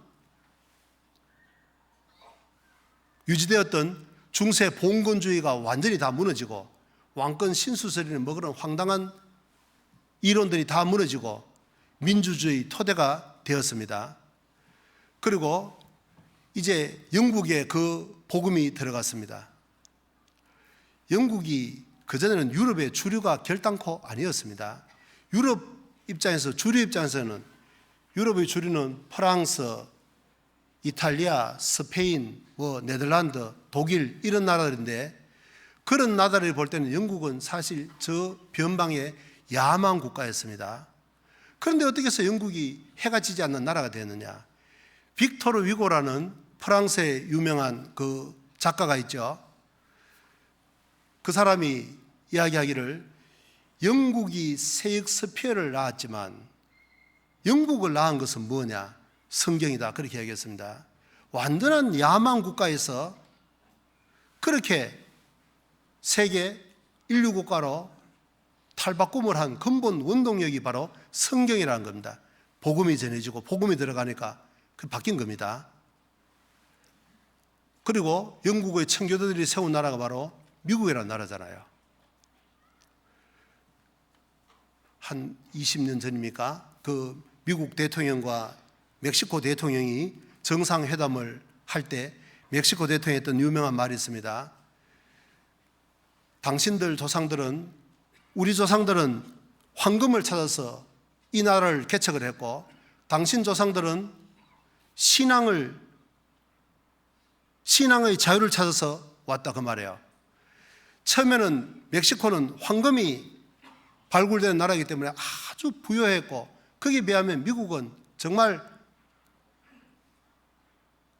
유지되었던 중세 봉건주의가 완전히 다 무너지고 왕권 신수설이는 그런 황당한 이론들이 다 무너지고 민주주의 토대가 되었습니다. 그리고 이제 영국에 그 복음이 들어갔습니다. 영국이 그전에는 유럽의 주류가 결단코 아니었습니다. 유럽 입장에서, 주류 입장에서는 유럽의 주류는 프랑스, 이탈리아, 스페인, 네덜란드, 독일 이런 나라들인데, 그런 나라를 볼 때는 영국은 사실 저 변방의 야만 국가였습니다. 그런데 어떻게 해서 영국이 해가 지지 않는 나라가 되었느냐? 빅토르 위고라는 프랑스의 유명한 그 작가가 있죠. 그 사람이 이야기하기를 영국이 세익스피어를 낳았지만 영국을 낳은 것은 뭐냐? 성경이다. 그렇게 이야기했습니다. 완전한 야만 국가에서 그렇게 세계 인류 국가로 탈바꿈을 한 근본 원동력이 바로 성경이라는 겁니다. 복음이 전해지고 복음이 들어가니까 그 바뀐 겁니다. 그리고 영국의 청교도들이 세운 나라가 바로 미국이라는 나라잖아요. 한 20년 전입니까? 그 미국 대통령과 멕시코 대통령이 정상회담을 할 때 멕시코 대통령이 했던 유명한 말이 있습니다. 당신들 조상들은, 우리 조상들은 황금을 찾아서 이 나라를 개척을 했고 당신 조상들은 신앙의 자유를 찾아서 왔다, 그 말이에요. 처음에는 멕시코는 황금이 발굴되는 나라이기 때문에 아주 부유했고 거기에 비하면 미국은 정말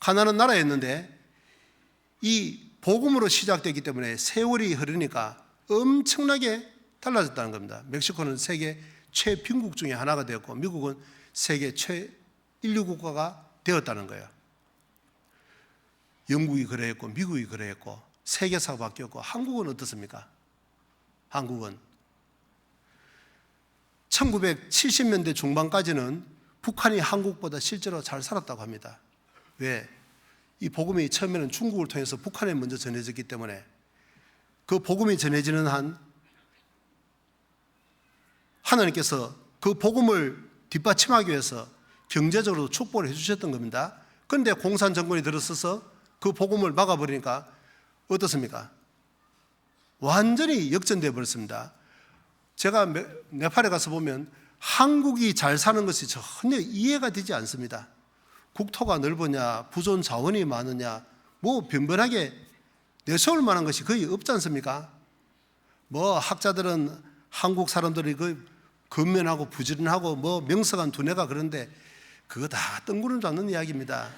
가난한 나라였는데 이 복음으로 시작됐기 때문에 세월이 흐르니까 엄청나게 달라졌다는 겁니다. 멕시코는 세계 최빈국 중에 하나가 되었고 미국은 세계 최인류 국가가 되었다는 거예요. 영국이 그러했고 미국이 그러했고 세계사가 바뀌었고 한국은 어떻습니까? 한국은 1970년대 중반까지는 북한이 한국보다 실제로 잘 살았다고 합니다. 왜? 이 복음이 처음에는 중국을 통해서 북한에 먼저 전해졌기 때문에 그 복음이 전해지는 한 하나님께서 그 복음을 뒷받침하기 위해서 경제적으로 축복을 해주셨던 겁니다. 그런데 공산 정권이 들어서서 그 복음을 막아버리니까 어떻습니까? 완전히 역전되어 버렸습니다. 제가 네팔에 가서 보면 한국이 잘 사는 것이 전혀 이해가 되지 않습니다. 국토가 넓으냐, 부존 자원이 많으냐, 뭐 변변하게 내세울 만한 것이 거의 없지 않습니까? 뭐 학자들은 한국 사람들이 그 근면하고 부지런하고 뭐 명석한 두뇌가 그런데 그거 다 뜬구름 잡는 이야기입니다.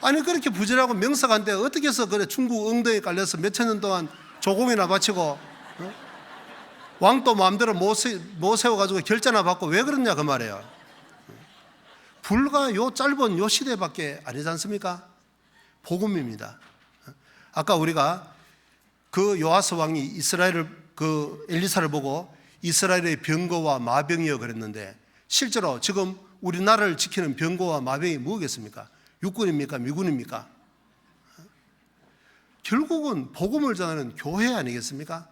아니 그렇게 부지런하고 명석한데 어떻게 해서 그래 중국 엉덩이에 깔려서 몇천 년 동안 조공이나 바치고 왕도 마음대로 못 세워가지고 결제나 받고 왜 그러냐 그 말이에요. 불과 요 짧은 요 시대밖에 아니지 않습니까? 복음입니다. 아까 우리가 그 요아스 왕이 이스라엘을 그 엘리사를 보고 이스라엘의 병거와 마병이여 그랬는데 실제로 지금 우리나라를 지키는 병거와 마병이 뭐겠습니까? 육군입니까? 미군입니까? 결국은 복음을 전하는 교회 아니겠습니까?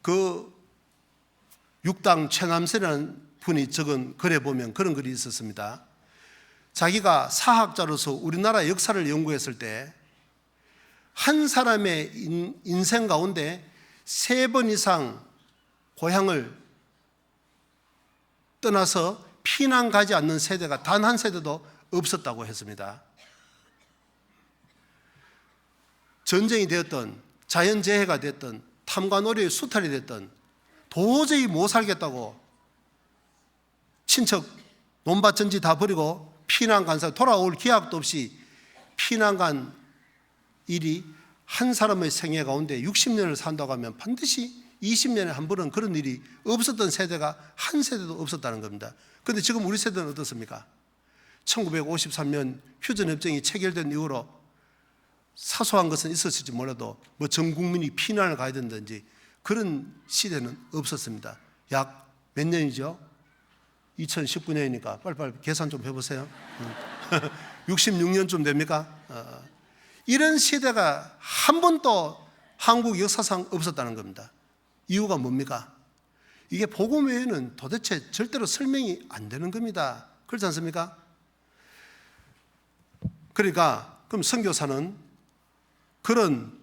그 육당 최남세라는 분이 적은 글에 보면 그런 글이 있었습니다. 자기가 사학자로서 우리나라 역사를 연구했을 때 한 사람의 인생 가운데 3번 이상 고향을 떠나서 피난 가지 않는 세대가 단 한 세대도 없었다고 했습니다. 전쟁이 되었던 자연재해가 됐던 탐관오리의 수탈이 됐던 도저히 못 살겠다고 친척 논밭 전지 다 버리고 피난 간 사람, 돌아올 기약도 없이 피난 간 일이 한 사람의 생애 가운데 60년을 산다고 하면 반드시 20년에 한 번은 그런 일이 없었던 세대가 한 세대도 없었다는 겁니다. 그런데 지금 우리 세대는 어떻습니까? 1953년 휴전협정이 체결된 이후로 사소한 것은 있었을지 몰라도 뭐 전 국민이 피난을 가야 된다든지 그런 시대는 없었습니다. 약 몇 년이죠? 2019년이니까 빨리빨리 계산 좀 해보세요. 66년쯤 됩니까? 이런 시대가 한 번도 한국 역사상 없었다는 겁니다. 이유가 뭡니까? 이게 복음 외에는 도대체 절대로 설명이 안 되는 겁니다. 그렇지 않습니까? 그러니까 그럼 선교사는 그런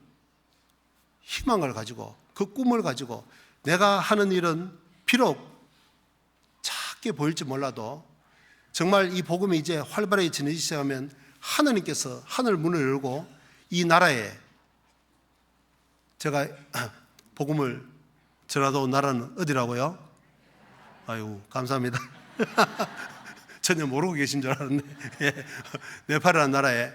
희망을 가지고 그 꿈을 가지고 내가 하는 일은 비록 작게 보일지 몰라도 정말 이 복음이 이제 활발하게 전해지기 시작하면 하나님께서 하늘 문을 열고 이 나라에 제가 복음을 전하도 온 나라는 어디라고요? 아이고, 감사합니다. 전혀 모르고 계신 줄 알았네. 예. 네팔이라는 나라에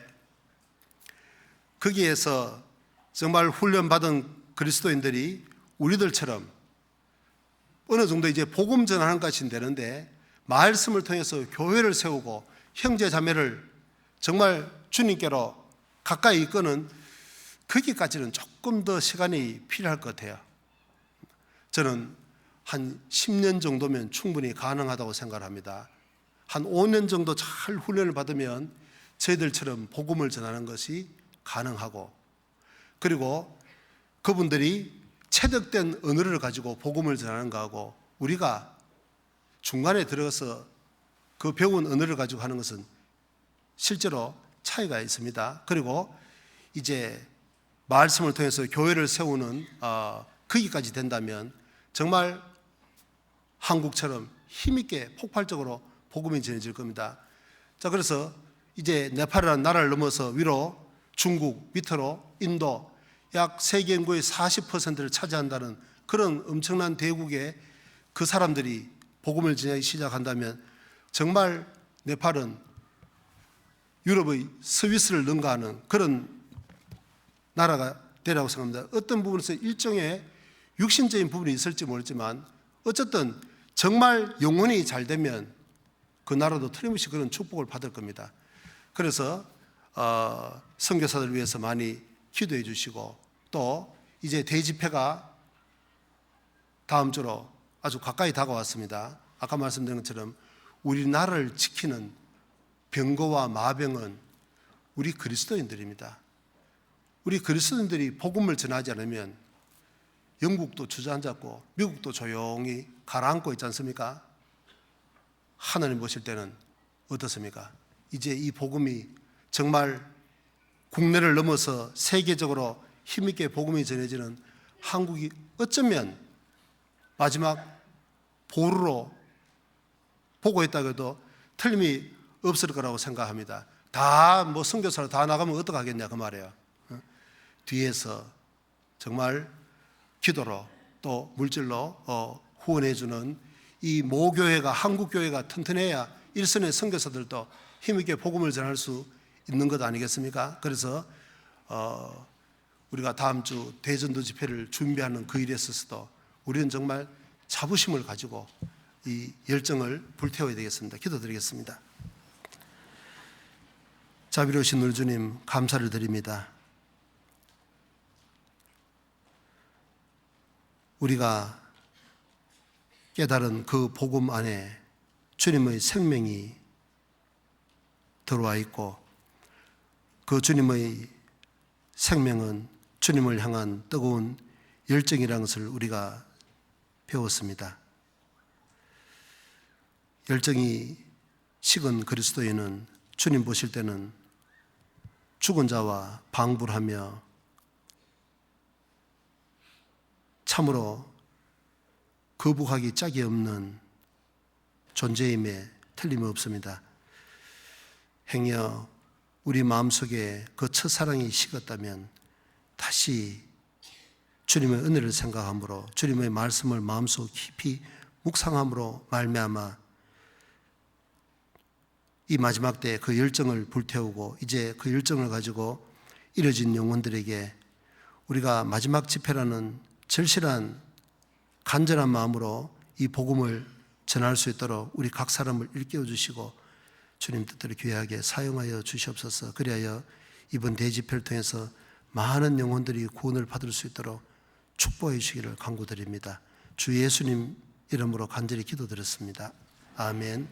거기에서 정말 훈련받은 그리스도인들이 우리들처럼 어느 정도 이제 복음 전하는 것이 되는데 말씀을 통해서 교회를 세우고 형제 자매를 정말 주님께로 가까이 이끄는 거기까지는 조금 더 시간이 필요할 것 같아요. 저는 한 10년 정도면 충분히 가능하다고 생각을 합니다. 한 5년 정도 잘 훈련을 받으면 저희들처럼 복음을 전하는 것이 가능하고, 그리고 그분들이 체득된 언어를 가지고 복음을 전하는 거하고 우리가 중간에 들어가서 그 배운 언어를 가지고 하는 것은 실제로 차이가 있습니다. 그리고 이제 말씀을 통해서 교회를 세우는 거기까지 된다면 정말 한국처럼 힘있게 폭발적으로 복음이 전해질 겁니다. 자, 그래서 이제 네팔이라는 나라를 넘어서 위로 중국, 밑으로 인도, 약 세계 인구의 40%를 차지한다는 그런 엄청난 대국에 그 사람들이 복음을 전하기 시작한다면 정말 네팔은 유럽의 스위스를 능가하는 그런 나라가 되라고 생각합니다. 어떤 부분에서 일종의 육신적인 부분이 있을지 모르지만 어쨌든 정말 영혼이 잘 되면 그 나라도 틀림없이 그런 축복을 받을 겁니다. 그래서 선교사들을 위해서 많이 기도해 주시고, 또 이제 대집회가 다음 주로 아주 가까이 다가왔습니다. 아까 말씀드린 것처럼 우리나라를 지키는 병거와 마병은 우리 그리스도인들입니다. 우리 그리스도인들이 복음을 전하지 않으면 영국도 주저앉았고 미국도 조용히 가라앉고 있지 않습니까? 하나님 보실 때는 어떻습니까? 이제 이 복음이 정말 국내를 넘어서 세계적으로 힘있게 복음이 전해지는 한국이 어쩌면 마지막 보루로 보고 있다고 해도 틀림이 없을 거라고 생각합니다. 다 뭐 선교사로 다 나가면 어떡하겠냐 그 말이에요. 뒤에서 정말 기도로 또 물질로 후원해 주는 이 모교회가, 한국교회가 튼튼해야 일선의 선교사들도 힘있게 복음을 전할 수 있는 것 아니겠습니까? 그래서 우리가 다음 주 대전도 집회를 준비하는 그 일에 있어서도 우리는 정말 자부심을 가지고 이 열정을 불태워야 되겠습니다. 기도드리겠습니다. 자비로우신 우리 주님, 감사를 드립니다. 우리가 깨달은 그 복음 안에 주님의 생명이 들어와 있고, 그 주님의 생명은 주님을 향한 뜨거운 열정이라는 것을 우리가 배웠습니다. 열정이 식은 그리스도인은 주님 보실 때는 죽은 자와 방불하며 참으로 거북하기 짝이 없는 존재임에 틀림없습니다. 행여 우리 마음속에 그 첫사랑이 식었다면 다시 주님의 은혜를 생각함으로, 주님의 말씀을 마음속 깊이 묵상함으로 말미암아 이 마지막 때에 그 열정을 불태우고, 이제 그 열정을 가지고 이뤄진 영혼들에게 우리가 마지막 집회라는 절실한 간절한 마음으로 이 복음을 전할 수 있도록 우리 각 사람을 일깨워 주시고 주님 뜻대로 귀하게 사용하여 주시옵소서. 그리하여 이번 대집회를 통해서 많은 영혼들이 구원을 받을 수 있도록 축복해 주시기를 간구드립니다. 주 예수님 이름으로 간절히 기도드렸습니다. 아멘.